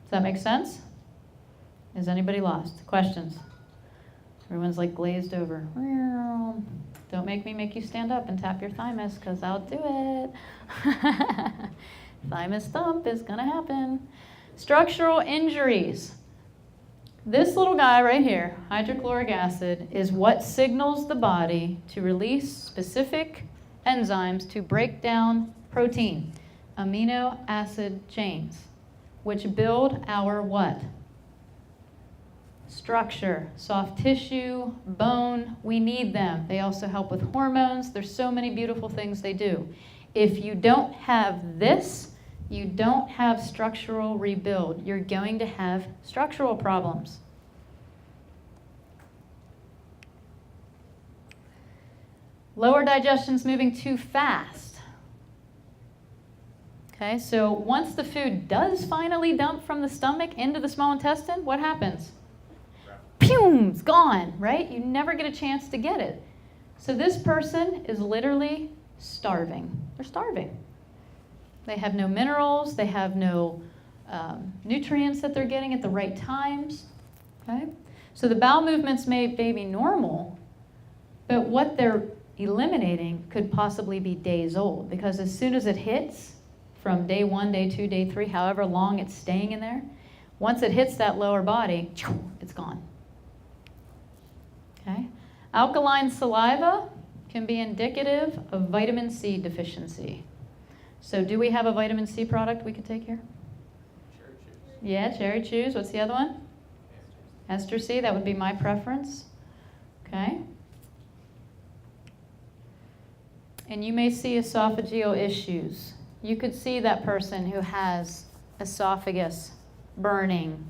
Does that make sense? Is anybody lost? Questions? Everyone's like glazed over. Don't make me make you stand up and tap your thymus, because I'll do it. Thymus thump is going to happen. Structural injuries. This little guy right here, hydrochloric acid, is what signals the body to release specific enzymes to break down protein, amino acid chains, which build our what? Structure, soft tissue, bone, we need them. They also help with hormones. There's so many beautiful things they do. If you don't have this, you don't have structural rebuild. You're going to have structural problems. Lower digestion's moving too fast. Okay, so once the food does finally dump from the stomach into the small intestine, what happens? Pew! It's gone, right? You never get a chance to get it. So this person is literally starving. They're starving. They have no minerals. They have no nutrients that they're getting at the right times. Okay? So the bowel movements may be normal, but what they're eliminating could possibly be days old, because as soon as it hits, from day 1, day 2, day 3, however long it's staying in there, once it hits that lower body, it's gone. Okay. Alkaline saliva can be indicative of vitamin C deficiency. So do we have a vitamin C product we could take here? Cherry juice. Yeah, cherry chews. What's the other one? Ester C. That would be my preference. Okay. And you may see esophageal issues. You could see that person who has esophagus burning,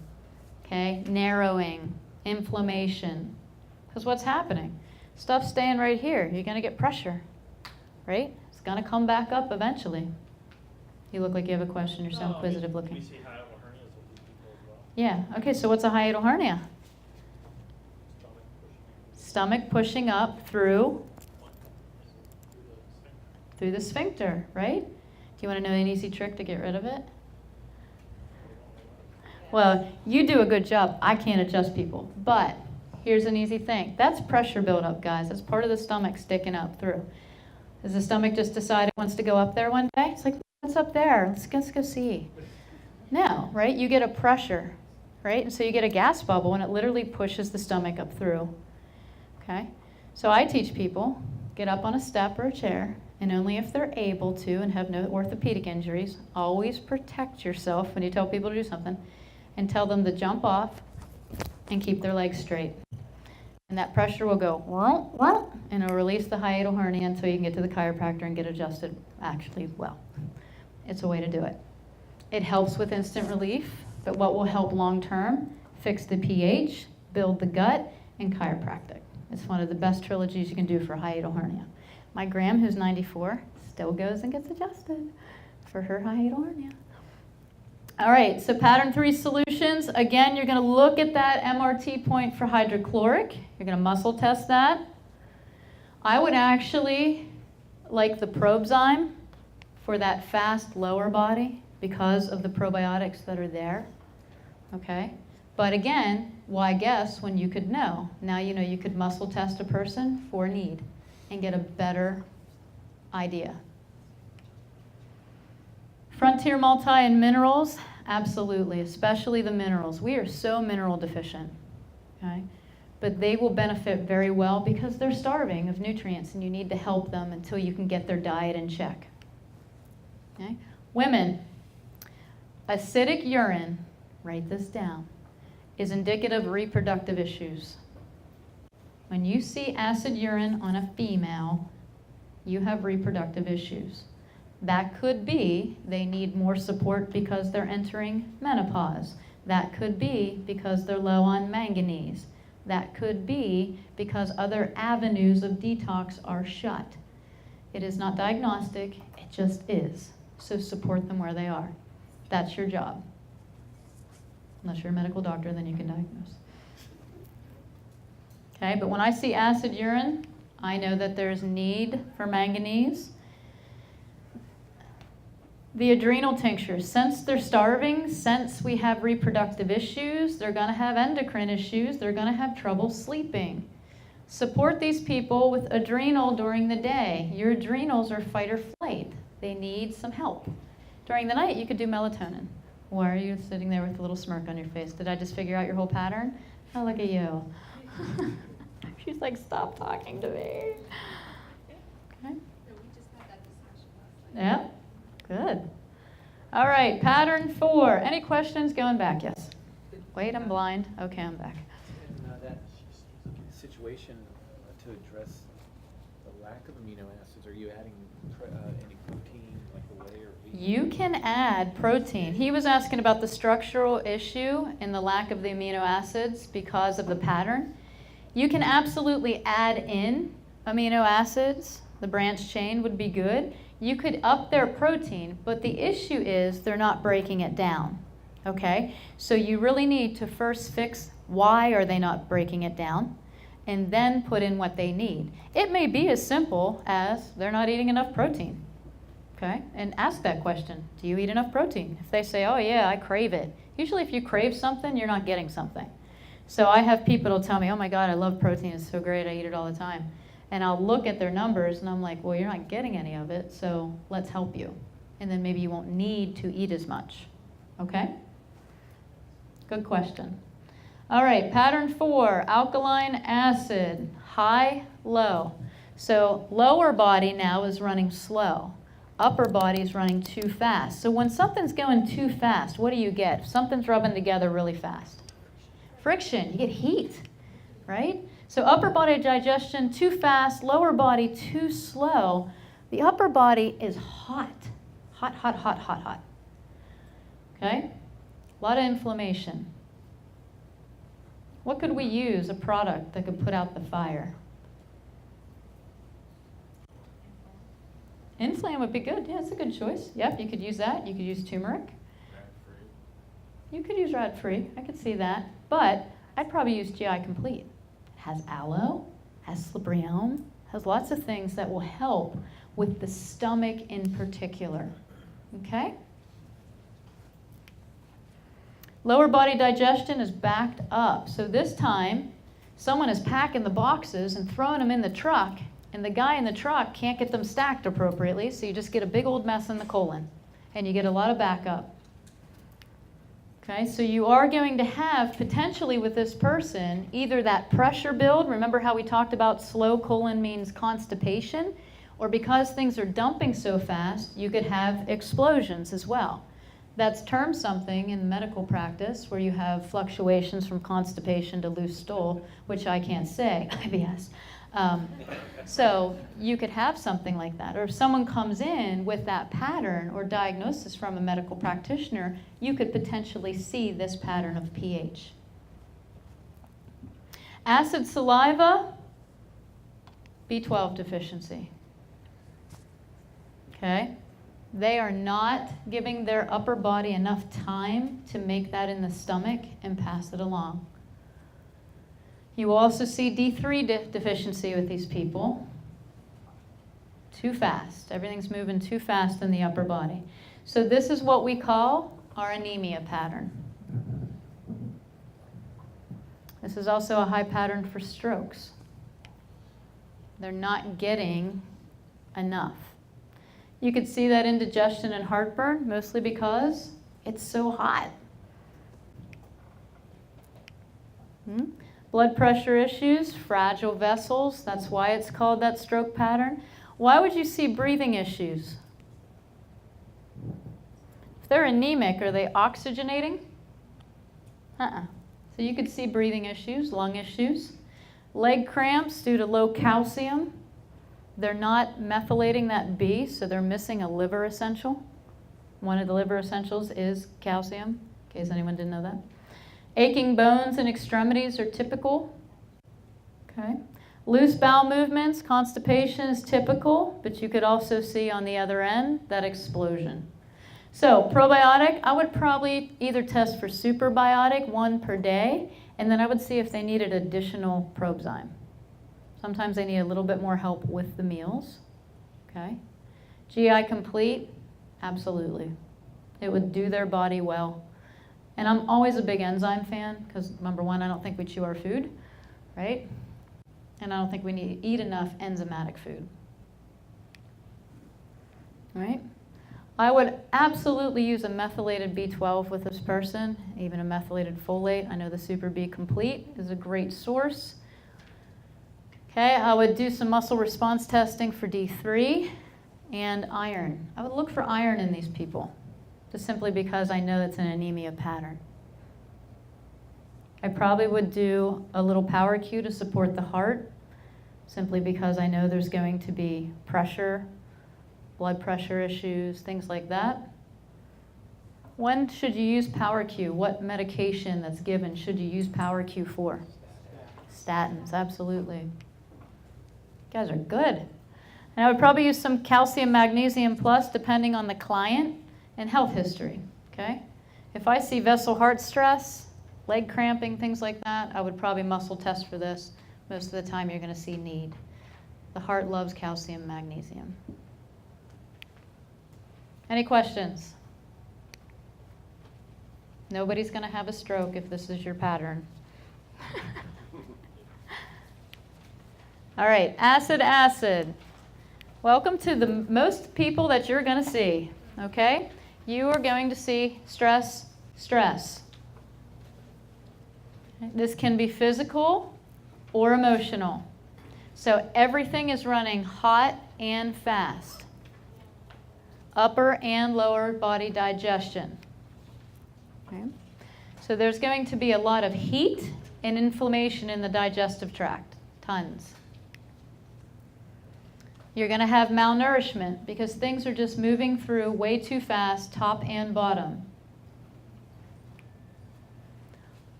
okay, narrowing, inflammation. Because what's happening? Stuff's staying right here. You're going to get pressure, right? It's going to come back up eventually. You look like you have a question. You're so inquisitive looking. We see hiatal hernias with these people as well. Yeah. Okay, so what's a hiatal hernia? Stomach pushing up through the sphincter, right? Do you want to know an easy trick to get rid of it? Well, you do a good job. I can't adjust people. But here's an easy thing. That's pressure buildup, guys. That's part of the stomach sticking up through. Does the stomach just decide it wants to go up there one day? It's like, what's up there? Let's go see. No, right? You get a pressure, right? And so you get a gas bubble, and it literally pushes the stomach up through. Okay? So I teach people, get up on a step or a chair, and only if they're able to and have no orthopedic injuries, always protect yourself when you tell people to do something, and tell them to jump off and keep their legs straight. And that pressure will go, and it'll release the hiatal hernia until you can get to the chiropractor and get adjusted actually well. It's a way to do it. It helps with instant relief, but what will help long term, fix the pH, build the gut, and chiropractic. It's one of the best trilogies you can do for hiatal hernia. My Gram, who's 94, still goes and gets adjusted for her hiatal hernia. All right, so pattern 3 solutions. Again, you're going to look at that MRT point for hydrochloric. You're going to muscle test that. I would actually like the Probzyme for that fast lower body because of the probiotics that are there. Okay? But again, why guess when you could know? Now you know you could muscle test a person for need and get a better idea. Frontier Multi and minerals, absolutely, especially the minerals. We are so mineral deficient, okay? But they will benefit very well because they're starving of nutrients and you need to help them until you can get their diet in check. Okay? Women, acidic urine, write this down, is indicative of reproductive issues. When you see acid urine on a female, you have reproductive issues. That could be they need more support because they're entering menopause. That could be because they're low on manganese. That could be because other avenues of detox are shut. It is not diagnostic, it just is. So support them where they are. That's your job. Unless you're a medical doctor, then you can diagnose. Okay, but when I see acid urine, I know that there's need for manganese. The adrenal tinctures, since they're starving, since we have reproductive issues, they're going to have endocrine issues, they're going to have trouble sleeping. Support these people with adrenal during the day. Your adrenals are fight or flight. They need some help. During the night, you could do melatonin. Why are you sitting there with a little smirk on your face? Did I just figure out your whole pattern? Oh, look at you. She's like, stop talking to me. Okay. We just had that discussion last night. Yeah. Good. All right, pattern 4. Any questions? Going back, yes. Wait, I'm blind. Okay, I'm back. And that situation to address the lack of amino acids, are you adding any protein, like the whey or vegan? You can add protein. He was asking about the structural issue in the lack of the amino acids because of the pattern. You can absolutely add in amino acids. The branch chain would be good. You could up their protein, but the issue is they're not breaking it down, okay? So you really need to first fix why are they not breaking it down, and then put in what they need. It may be as simple as they're not eating enough protein, okay? And ask that question, do you eat enough protein? If they say, oh yeah, I crave it. Usually if you crave something, you're not getting something. So I have people who'll tell me, oh my God, I love protein, it's so great, I eat it all the time. And I'll look at their numbers and I'm like, well, you're not getting any of it, so let's help you. And then maybe you won't need to eat as much. Okay? Good question. All right, pattern 4, alkaline acid, high, low. So lower body now is running slow. Upper body is running too fast. So when something's going too fast, what do you get? If something's rubbing together really fast. Friction, you get heat, right? So upper body digestion too fast, lower body too slow. The upper body is hot. Hot, hot, hot, hot, hot. Okay? A lot of inflammation. What could we use, a product that could put out the fire? Inflam would be good. Yeah, it's a good choice. Yep, you could use that. You could use turmeric. Rat-free. You could use rad-free. I could see that. But I'd probably use GI Complete. It has aloe, has slippery elm, has lots of things that will help with the stomach in particular. Okay? Lower body digestion is backed up. So this time, someone is packing the boxes and throwing them in the truck, and the guy in the truck can't get them stacked appropriately, so you just get a big old mess in the colon, and you get a lot of backup. Okay, so you are going to have, potentially with this person, either that pressure build, remember how we talked about slow colon means constipation, or because things are dumping so fast, you could have explosions as well. That's termed something in medical practice where you have fluctuations from constipation to loose stool, which I can't say, IBS. So you could have something like that. Or if someone comes in with that pattern or diagnosis from a medical practitioner, you could potentially see this pattern of pH. Acid saliva, B12 deficiency. Okay? They are not giving their upper body enough time to make that in the stomach and pass it along. You will also see D3 deficiency with these people. Too fast. Everything's moving too fast in the upper body. So this is what we call our anemia pattern. This is also a high pattern for strokes. They're not getting enough. You could see that indigestion and heartburn, mostly because it's so hot. Blood pressure issues, fragile vessels, that's why it's called that stroke pattern. Why would you see breathing issues? If they're anemic, are they oxygenating? So you could see breathing issues, lung issues. Leg cramps due to low calcium. They're not methylating that B, so they're missing a liver essential. One of the liver essentials is calcium, in case anyone didn't know that. Aching bones and extremities are typical. Okay. Loose bowel movements, constipation is typical, but you could also see on the other end that explosion. So probiotic, I would probably either test for superbiotic, 1 per day, and then I would see if they needed additional probzyme. Sometimes they need a little bit more help with the meals. Okay. GI Complete, absolutely. It would do their body well. And I'm always a big enzyme fan because, number one, I don't think we chew our food, right? And I don't think we need to eat enough enzymatic food. All right? I would absolutely use a methylated B12 with this person, even a methylated folate. I know the Super B Complete is a great source. Okay, I would do some muscle response testing for D3 and iron. I would look for iron in these people, just simply because I know it's an anemia pattern. I probably would do a little power Q to support the heart, simply because I know there's going to be pressure, blood pressure issues, things like that. When should you use power Q? What medication that's given should you use power Q for? Statins, absolutely. You guys are good. And I would probably use some calcium magnesium plus depending on the client and health history, okay? If I see vessel heart stress, leg cramping, things like that, I would probably muscle test for this. Most of the time you're going to see need. The heart loves calcium magnesium. Any questions? Nobody's going to have a stroke if this is your pattern. All right, acid. Welcome to the most people that you're going to see, okay? You are going to see stress. Okay? This can be physical or emotional. So everything is running hot and fast. Upper and lower body digestion. Okay? So there's going to be a lot of heat and inflammation in the digestive tract. Tons. You're going to have malnourishment because things are just moving through way too fast, top and bottom.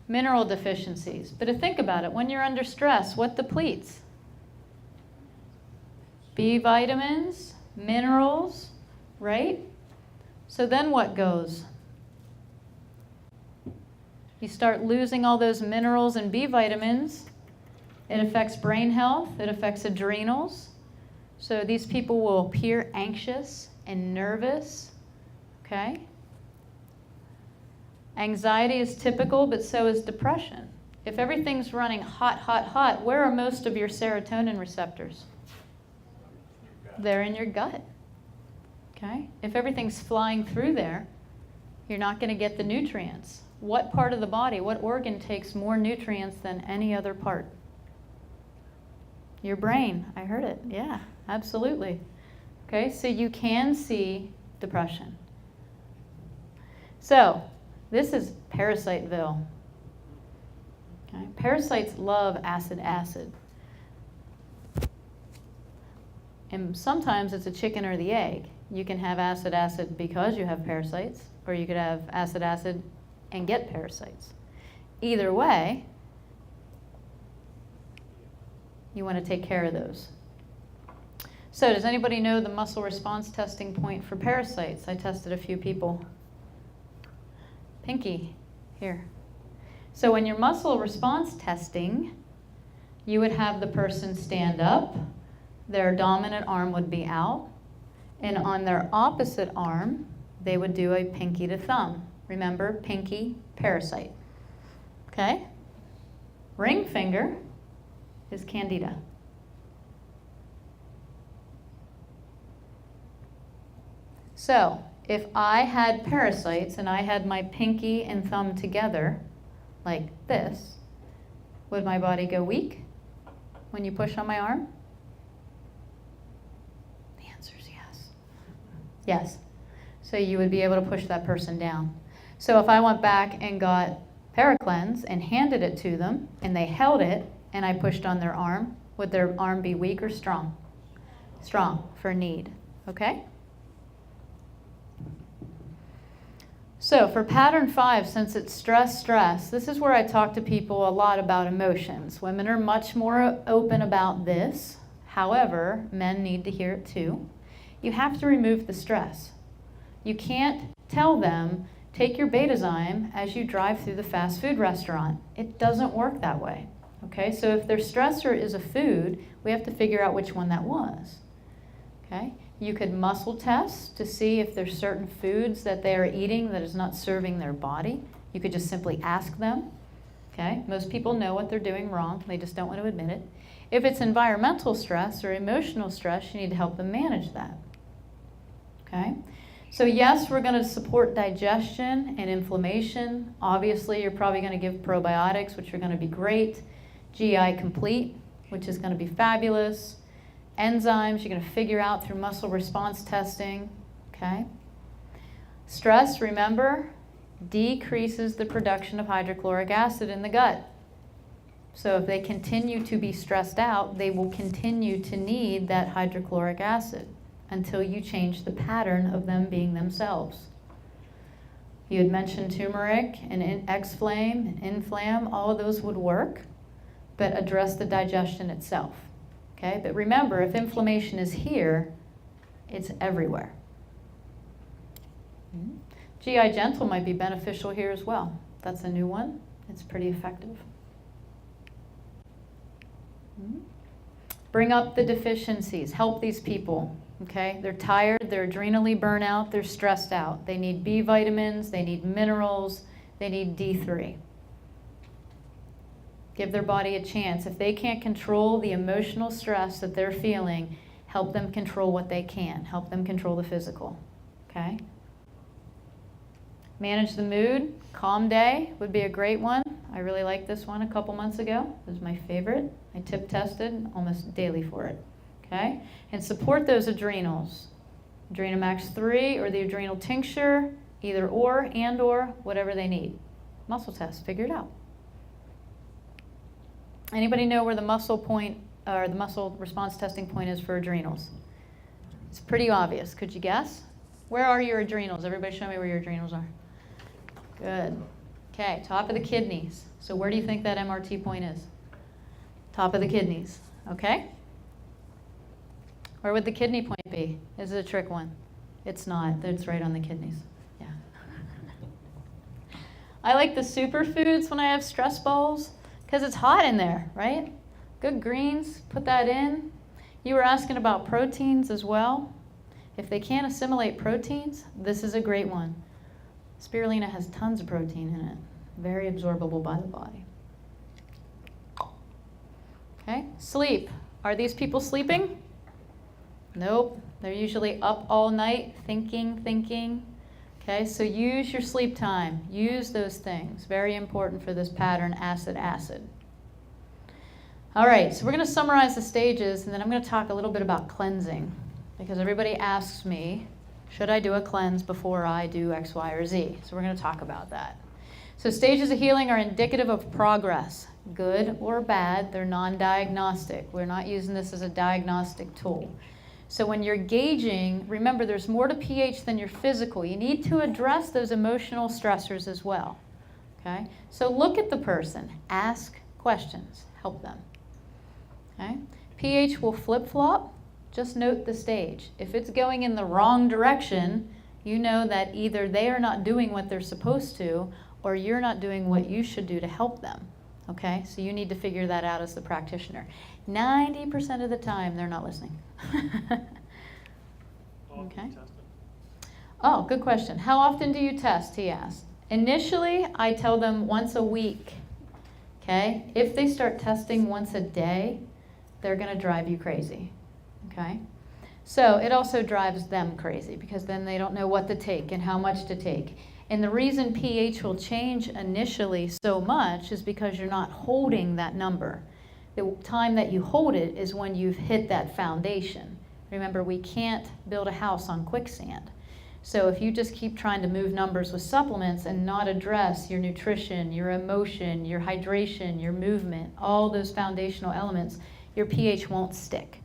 Mineral deficiencies. But to think about it, when you're under stress, what depletes? B vitamins, minerals, right? So then what goes? You start losing all those minerals and B vitamins. It affects brain health. It affects adrenals. So these people will appear anxious and nervous. Okay? Anxiety is typical, but so is depression. If everything's running hot, hot, hot, where are most of your serotonin receptors? They're in your gut. Okay? If everything's flying through there, you're not going to get the nutrients. What part of the body, what organ takes more nutrients than any other part? Your brain. I heard it. Yeah, absolutely. Okay, so you can see depression. So, this is Parasiteville. Okay? Parasites love acid. And sometimes it's a chicken or the egg. You can have acid because you have parasites, or you could have acid and get parasites. Either way, you want to take care of those. So does anybody know the muscle response testing point for parasites? I tested a few people. Pinky, here. So when you're muscle response testing, you would have the person stand up, their dominant arm would be out, and on their opposite arm, they would do a pinky to thumb. Remember, pinky, parasite. Okay? Ring finger is Candida. So, if I had parasites and I had my pinky and thumb together, like this, would my body go weak when you push on my arm? The answer is yes. Yes. So you would be able to push that person down. So if I went back and got Paracleanse and handed it to them, and they held it, and I pushed on their arm, would their arm be weak or strong? Strong, for need. Okay? So for pattern 5, since it's stress, this is where I talk to people a lot about emotions. Women are much more open about this. However, men need to hear it too. You have to remove the stress. You can't tell them, take your Betazyme as you drive through the fast food restaurant. It doesn't work that way. Okay, so if their stressor is a food, we have to figure out which one that was. Okay? You could muscle test to see if there's certain foods that they are eating that is not serving their body. You could just simply ask them. Okay? Most people know what they're doing wrong. They just don't want to admit it. If it's environmental stress or emotional stress, you need to help them manage that. Okay? So yes, we're going to support digestion and inflammation. Obviously, you're probably going to give probiotics, which are going to be great. GI Complete, which is going to be fabulous. Enzymes, you're going to figure out through muscle response testing. Okay? Stress, remember, decreases the production of hydrochloric acid in the gut. So if they continue to be stressed out, they will continue to need that hydrochloric acid until you change the pattern of them being themselves. You had mentioned turmeric and X-Flame and Inflam, all of those would work, but address the digestion itself. Okay? But remember, if inflammation is here, it's everywhere. GI Gentle might be beneficial here as well. That's a new one. It's pretty effective. Bring up the deficiencies. Help these people. Okay? They're tired, they're adrenally burnt out, they're stressed out. They need B vitamins, they need minerals, they need D3. Give their body a chance. If they can't control the emotional stress that they're feeling, help them control what they can. Help them control the physical. Okay? Manage the mood. Calm day would be a great one. I really liked this one a couple months ago. It was my favorite. I tip tested almost daily for it. Okay? And support those adrenals. Adrenamax 3 or the adrenal tincture, either or, and or, whatever they need. Muscle test, figure it out. Anybody know where the muscle point or the muscle response testing point is for adrenals? It's pretty obvious. Could you guess? Where are your adrenals? Everybody show me where your adrenals are. Good. Okay, top of the kidneys. So where do you think that MRT point is? Top of the kidneys. Okay? Where would the kidney point be? Is it a trick one? It's not. It's right on the kidneys. Yeah. I like the superfoods when I have stress balls because it's hot in there, right? Good greens, put that in. You were asking about proteins as well. If they can't assimilate proteins, this is a great one. Spirulina has tons of protein in it. Very absorbable by the body. Okay, sleep. Are these people sleeping? Nope. They're usually up all night thinking. Okay, so use your sleep time. Use those things. Very important for this pattern, acid. All right, so we're going to summarize the stages, and then I'm going to talk a little bit about cleansing, because everybody asks me, should I do a cleanse before I do X, Y, or Z? So we're going to talk about that. So stages of healing are indicative of progress, good or bad. They're non-diagnostic. We're not using this as a diagnostic tool. So when you're gauging, remember there's more to pH than your physical. You need to address those emotional stressors as well. Okay? So look at the person, ask questions, help them. Okay? pH will flip-flop. Just note the stage. If it's going in the wrong direction, you know that either they are not doing what they're supposed to, or you're not doing what you should do to help them. Okay? So you need to figure that out as the practitioner. 90% of the time, they're not listening. Okay. Oh, good question. How often do you test, he asked. Initially, I tell them once a week. Okay? If they start testing once a day, they're going to drive you crazy. Okay? So it also drives them crazy because then they don't know what to take and how much to take. And the reason pH will change initially so much is because you're not holding that number. The time that you hold it is when you've hit that foundation. Remember, we can't build a house on quicksand. So if you just keep trying to move numbers with supplements and not address your nutrition, your emotion, your hydration, your movement, all those foundational elements, your pH won't stick.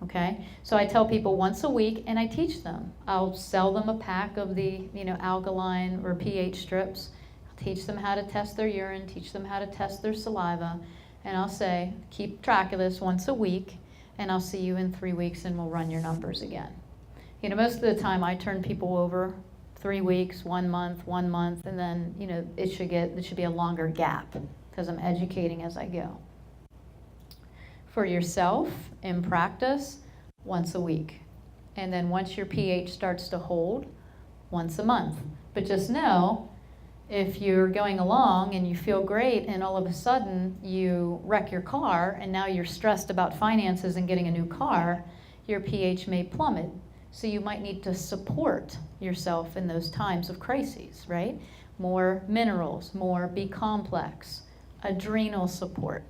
Okay? So I tell people once a week and I teach them. I'll sell them a pack of the, alkaline or pH strips. I'll teach them how to test their urine, teach them how to test their saliva, and I'll say, keep track of this once a week, and I'll see you in 3 weeks and we'll run your numbers again. Most of the time I turn people over 3 weeks, 1 month, and then, it should be a longer gap because I'm educating as I go. For yourself, in practice, once a week. And then once your pH starts to hold, once a month. But just know, if you're going along and you feel great and all of a sudden you wreck your car and now you're stressed about finances and getting a new car, your pH may plummet. So you might need to support yourself in those times of crises, right? More minerals, more B-complex, adrenal support.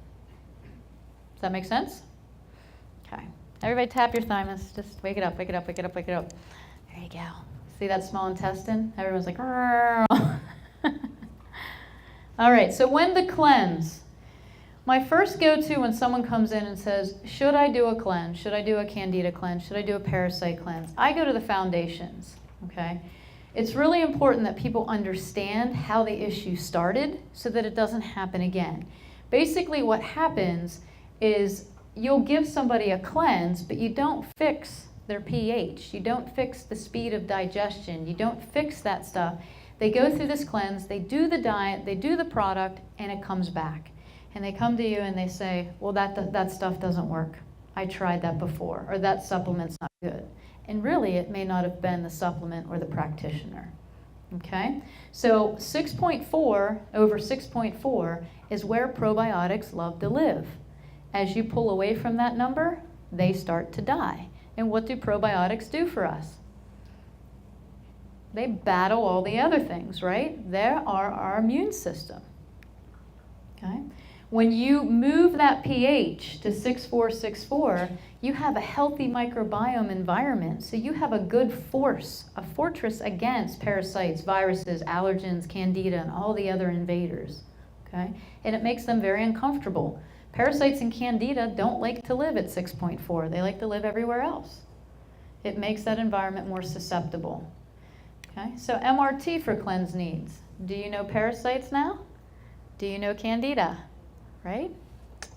Does that make sense? Okay. Everybody tap your thymus. Just wake it up, wake it up, wake it up, wake it up. There you go. See that small intestine? Everyone's like, all right, so when to cleanse? My first go-to when someone comes in and says, should I do a cleanse? Should I do a Candida cleanse? Should I do a parasite cleanse? I go to the foundations, okay? It's really important that people understand how the issue started so that it doesn't happen again. Basically what happens is you'll give somebody a cleanse, but you don't fix their pH. You don't fix the speed of digestion. You don't fix that stuff. They go through this cleanse, they do the diet, they do the product, and it comes back. And they come to you and they say, well, that stuff doesn't work. I tried that before, or that supplement's not good. And really, it may not have been the supplement or the practitioner. Okay? So 6.4 over 6.4 is where probiotics love to live. As you pull away from that number, they start to die. And what do probiotics do for us? They battle all the other things, right? They are our immune system. Okay? When you move that pH to 6.4, you have a healthy microbiome environment. So you have a good force, a fortress against parasites, viruses, allergens, candida, and all the other invaders. Okay? And it makes them very uncomfortable. Parasites and candida don't like to live at 6.4. They like to live everywhere else. It makes that environment more susceptible. Okay? So MRT for cleanse needs. Do you know parasites now? Do you know candida? Right?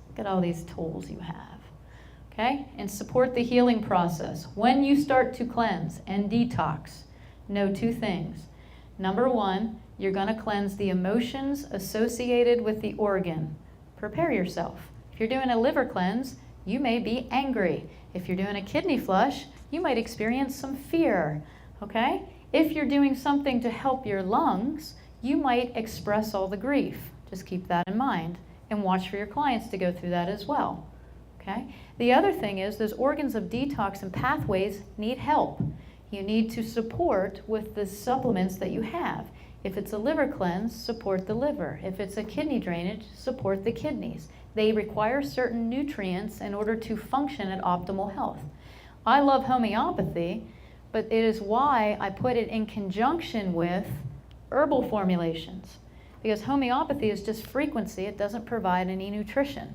Look at all these tools you have. Okay? And support the healing process. When you start to cleanse and detox, know two things. Number one, you're going to cleanse the emotions associated with the organ. Prepare yourself. If you're doing a liver cleanse, you may be angry. If you're doing a kidney flush, you might experience some fear. Okay? If you're doing something to help your lungs, you might express all the grief. Just keep that in mind and watch for your clients to go through that as well. Okay? The other thing is those organs of detox and pathways need help. You need to support with the supplements that you have. If it's a liver cleanse, support the liver. If it's a kidney drainage, support the kidneys. They require certain nutrients in order to function at optimal health. I love homeopathy, but it is why I put it in conjunction with herbal formulations. Because homeopathy is just frequency, it doesn't provide any nutrition.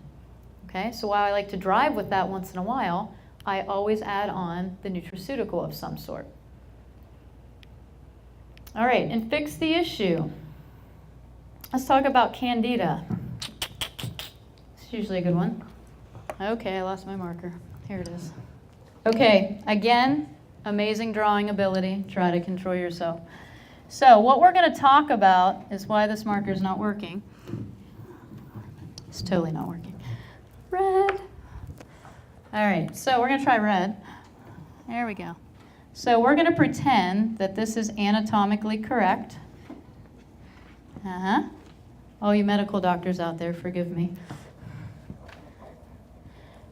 Okay, so while I like to drive with that once in a while, I always add on the nutraceutical of some sort. All right, and fix the issue. Let's talk about Candida. It's usually a good one. Okay, I lost my marker. Here it is. Okay, again, amazing drawing ability. Try to control yourself. So what we're going to talk about is why this marker is not working. It's totally not working. Red. All right, so we're going to try red. There we go. So we're going to pretend that this is anatomically correct. All you medical doctors out there, forgive me.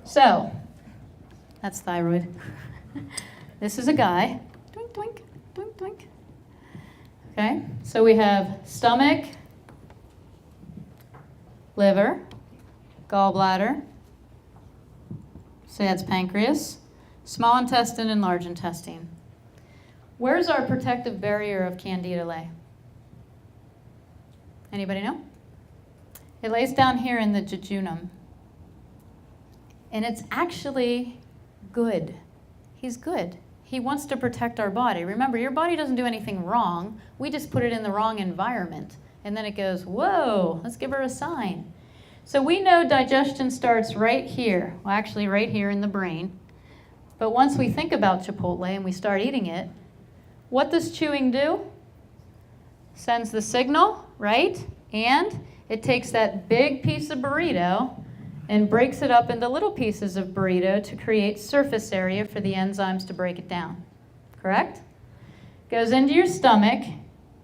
So, that's thyroid. This is a guy. Doink, doink, doink, doink. Okay, so we have stomach, liver, gallbladder, so that's pancreas, small intestine, and large intestine. Where's our protective barrier of Candida lay? Anybody know? It lays down here in the jejunum. And it's actually good. He's good. He wants to protect our body. Remember, your body doesn't do anything wrong. We just put it in the wrong environment. And then it goes, whoa, let's give her a sign. So we know digestion starts right here. Well, actually right here in the brain. But once we think about Chipotle and we start eating it, what does chewing do? Sends the signal, right? And it takes that big piece of burrito and breaks it up into little pieces of burrito to create surface area for the enzymes to break it down. Correct? Goes into your stomach,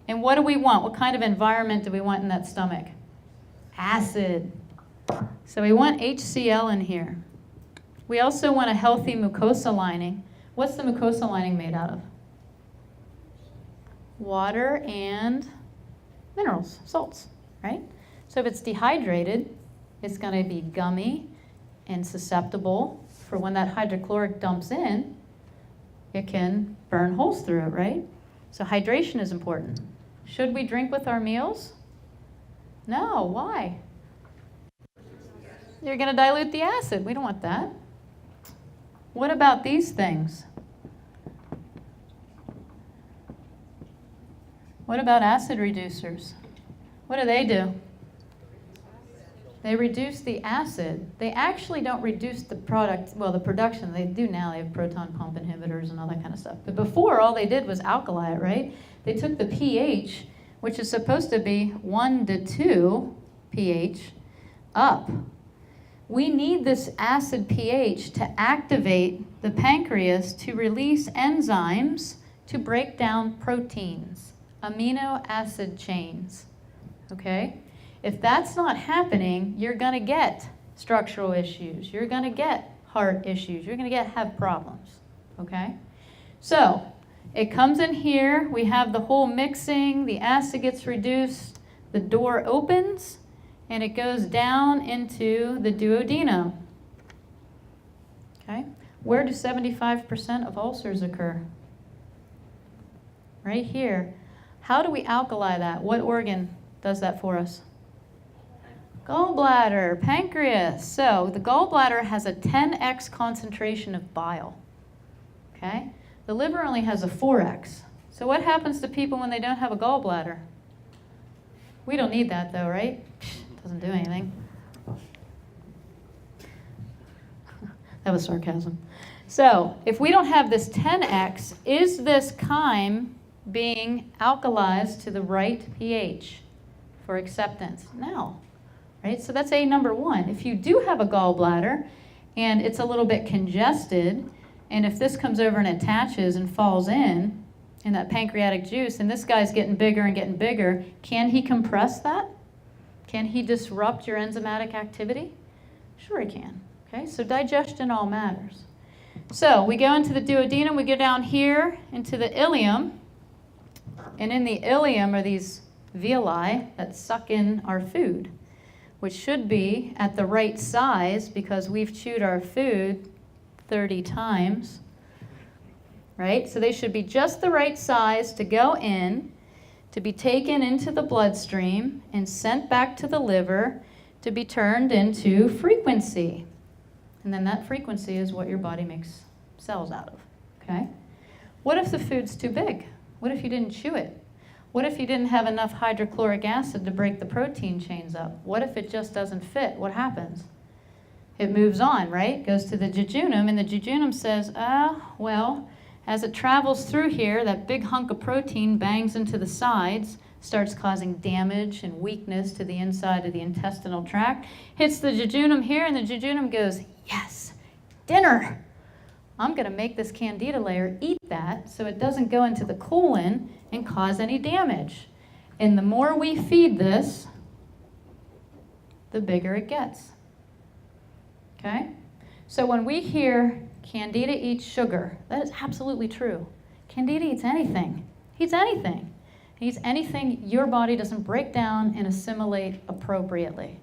and what do we want? What kind of environment do we want in that stomach? Acid. So we want HCl in here. We also want a healthy mucosa lining. What's the mucosa lining made out of? Water and minerals, salts, right? So if it's dehydrated, it's going to be gummy and susceptible for when that hydrochloric dumps in, it can burn holes through it, right? So hydration is important. Should we drink with our meals? No, why? You're going to dilute the acid. We don't want that. What about these things? What about acid reducers? What do? They reduce the acid. They actually don't reduce the product, well, the production. They do now. They have proton pump inhibitors and all that kind of stuff. But before, all they did was alkali it, right? They took the pH, which is supposed to be 1 to 2 pH, up. We need this acid pH to activate the pancreas to release enzymes to break down proteins, amino acid chains, okay? If that's not happening, you're going to get structural issues. You're going to get heart issues. You're going to have problems, okay? So It comes in here, we have the whole mixing, the acid gets reduced, the door opens, and it goes down into the duodenum. Okay? Where do 75% of ulcers occur? Right here. How do we alkali that? What organ does that for us? Gallbladder, pancreas. So the gallbladder has a 10x concentration of bile. Okay? The liver only has a 4x. So what happens to people when they don't have a gallbladder? We don't need that though, right? Doesn't do anything. That was sarcasm. So if we don't have this 10x, is this chyme being alkalized to the right pH for acceptance? No. Right? So that's A number one. If you do have a gallbladder and it's a little bit congested, and if this comes over and attaches and falls in that pancreatic juice, and this guy's getting bigger and getting bigger, can he compress that? Can he disrupt your enzymatic activity? Sure he can. Okay, so digestion all matters. So we go into the duodenum, we go down here into the ileum, and in the ileum are these villi that suck in our food, which should be at the right size because we've chewed our food 30 times, right? So they should be just the right size to go in, to be taken into the bloodstream and sent back to the liver to be turned into frequency. And then that frequency is what your body makes cells out of, okay? What if the food's too big? What if you didn't chew it? What if you didn't have enough hydrochloric acid to break the protein chains up? What if it just doesn't fit? What happens? It moves on, right? Goes to the jejunum, and the jejunum says, well, as it travels through here, that big hunk of protein bangs into the sides, starts causing damage and weakness to the inside of the intestinal tract, hits the jejunum here, and the jejunum goes, yes, dinner. I'm going to make this Candida layer eat that so it doesn't go into the colon and cause any damage. And the more we feed this, the bigger it gets. Okay? So when we hear Candida eats sugar, that is absolutely true. Candida eats anything. He eats anything. He eats anything your body doesn't break down and assimilate appropriately.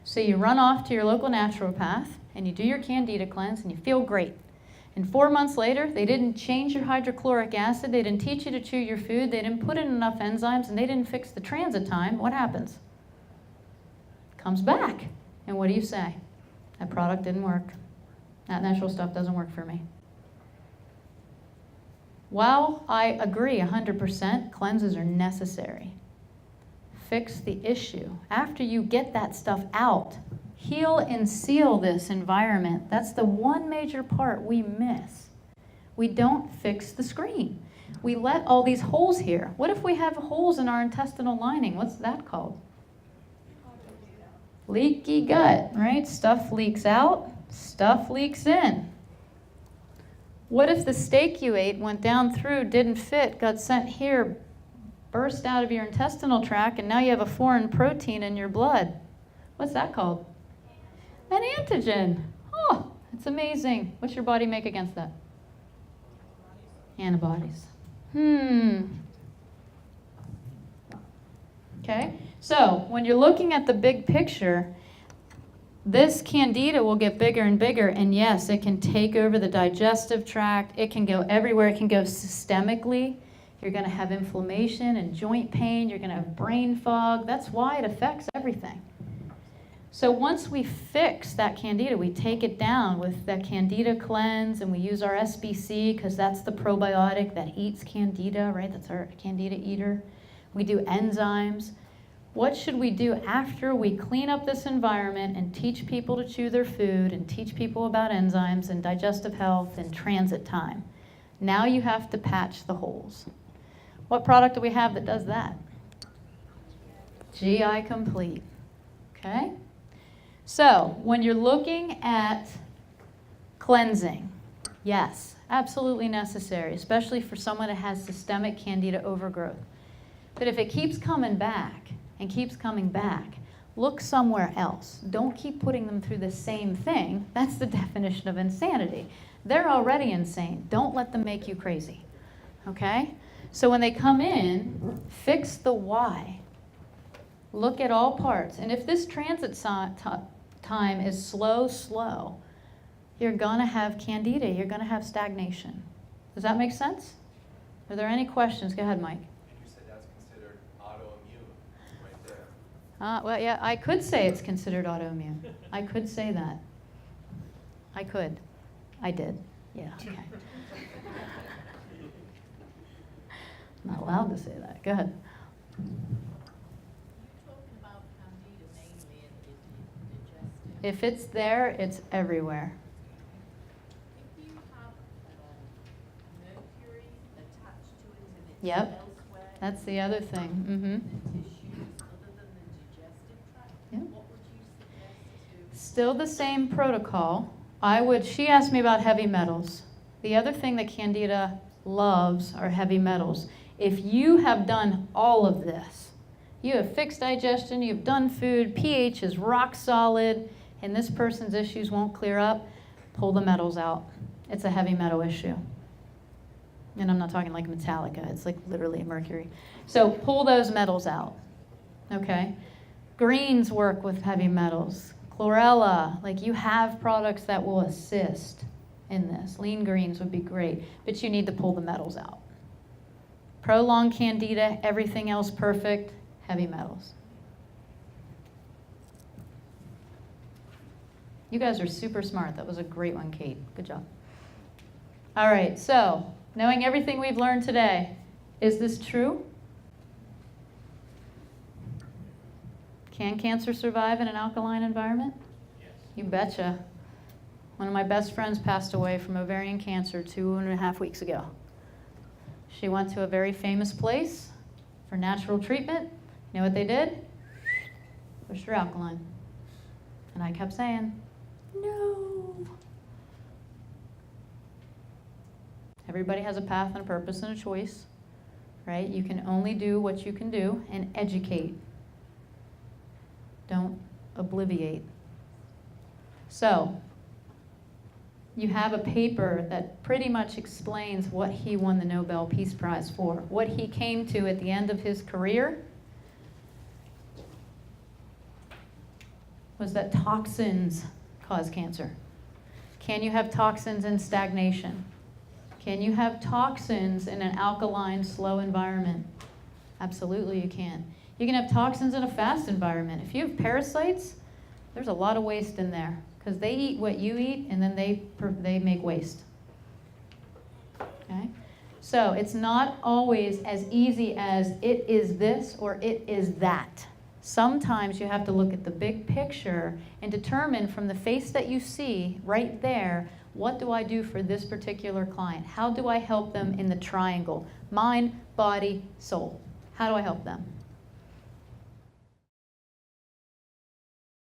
So you run off to your local naturopath and you do your Candida cleanse and you feel great. And 4 months later, they didn't change your hydrochloric acid, they didn't teach you to chew your food, they didn't put in enough enzymes, and they didn't fix the transit time. What happens? It comes back. And what do you say? That product didn't work. That natural stuff doesn't work for me. While I agree 100%, cleanses are necessary. Fix the issue. After you get that stuff out, heal and seal this environment. That's the one major part we miss. We don't fix the screen. We let all these holes here. What if we have holes in our intestinal lining? What's that called? Leaky gut, right? Stuff leaks out, stuff leaks in. What if the steak you ate went down through, didn't fit, got sent here, burst out of your intestinal tract, and now you have a foreign protein in your blood? What's that called? An antigen. Oh, it's amazing. What's your body make against that? Antibodies. Okay, so when you're looking at the big picture, this Candida will get bigger and bigger, and yes, it can take over the digestive tract. It can go everywhere. It can go systemically. You're going to have inflammation and joint pain. You're going to have brain fog. That's why it affects everything. So once we fix that Candida, we take it down with that Candida cleanse, and we use our SBC because that's the probiotic that eats Candida, right? That's our Candida eater. We do enzymes. What should we do after we clean up this environment and teach people to chew their food and teach people about enzymes and digestive health and transit time? Now you have to patch the holes. What product do we have that does that? GI Complete. Okay? So when you're looking at cleansing, yes, absolutely necessary, especially for someone that has systemic Candida overgrowth. But if it keeps coming back and keeps coming back, look somewhere else. Don't keep putting them through the same thing. That's the definition of insanity. They're already insane. Don't let them make you crazy. Okay? So when they come in, fix the why. Look at all parts. And if this transit time is slow, you're going to have Candida. You're going to have stagnation. Does that make sense? Are there any questions? Go ahead, Mike. And you said that's considered autoimmune right there. Well, yeah, I could say it's considered autoimmune. I could say that. I could. I did. Yeah, okay. I'm not allowed to say that. Go ahead. You're talking about Candida mainly in the digestive. If it's there, it's everywhere. If you have mercury attached to it and it's Yep. elsewhere, That's the other thing. Mm-hmm. in the tissues other than the digestive tract, Yep. what would you suggest to? Still the same protocol. She asked me about heavy metals. The other thing that Candida loves are heavy metals. If you have done all of this, you have fixed digestion, you've done food, pH is rock solid, and this person's issues won't clear up, pull the metals out. It's a heavy metal issue. And I'm not talking like Metallica, it's like literally mercury. So pull those metals out, okay? Greens work with heavy metals. Chlorella, like you have products that will assist in this. Lean greens would be great, but you need to pull the metals out. Prolonged Candida, everything else perfect, heavy metals. You guys are super smart. That was a great one, Kate. Good job. All right, so knowing everything we've learned today, is this true? Can cancer survive in an alkaline environment? Yes. You betcha. One of my best friends passed away from ovarian cancer 2.5 weeks ago. She went to a very famous place for natural treatment. You know what they did? Pushed her alkaline. And I kept saying, no. Everybody has a path and a purpose and a choice, right? You can only do what you can do and educate. Don't obliviate. So, you have a paper that pretty much explains what he won the Nobel Peace Prize for, what he came to at the end of his career was that toxins cause cancer. Can you have toxins in stagnation? Can you have toxins in an alkaline, slow environment? Absolutely you can. You can have toxins in a fast environment. If you have parasites, there's a lot of waste in there because they eat what you eat and then they make waste. Okay? So it's not always as easy as it is this or it is that. Sometimes you have to look at the big picture and determine from the face that you see right there, what do I do for this particular client? How do I help them in the triangle? Mind, body, soul. How do I help them?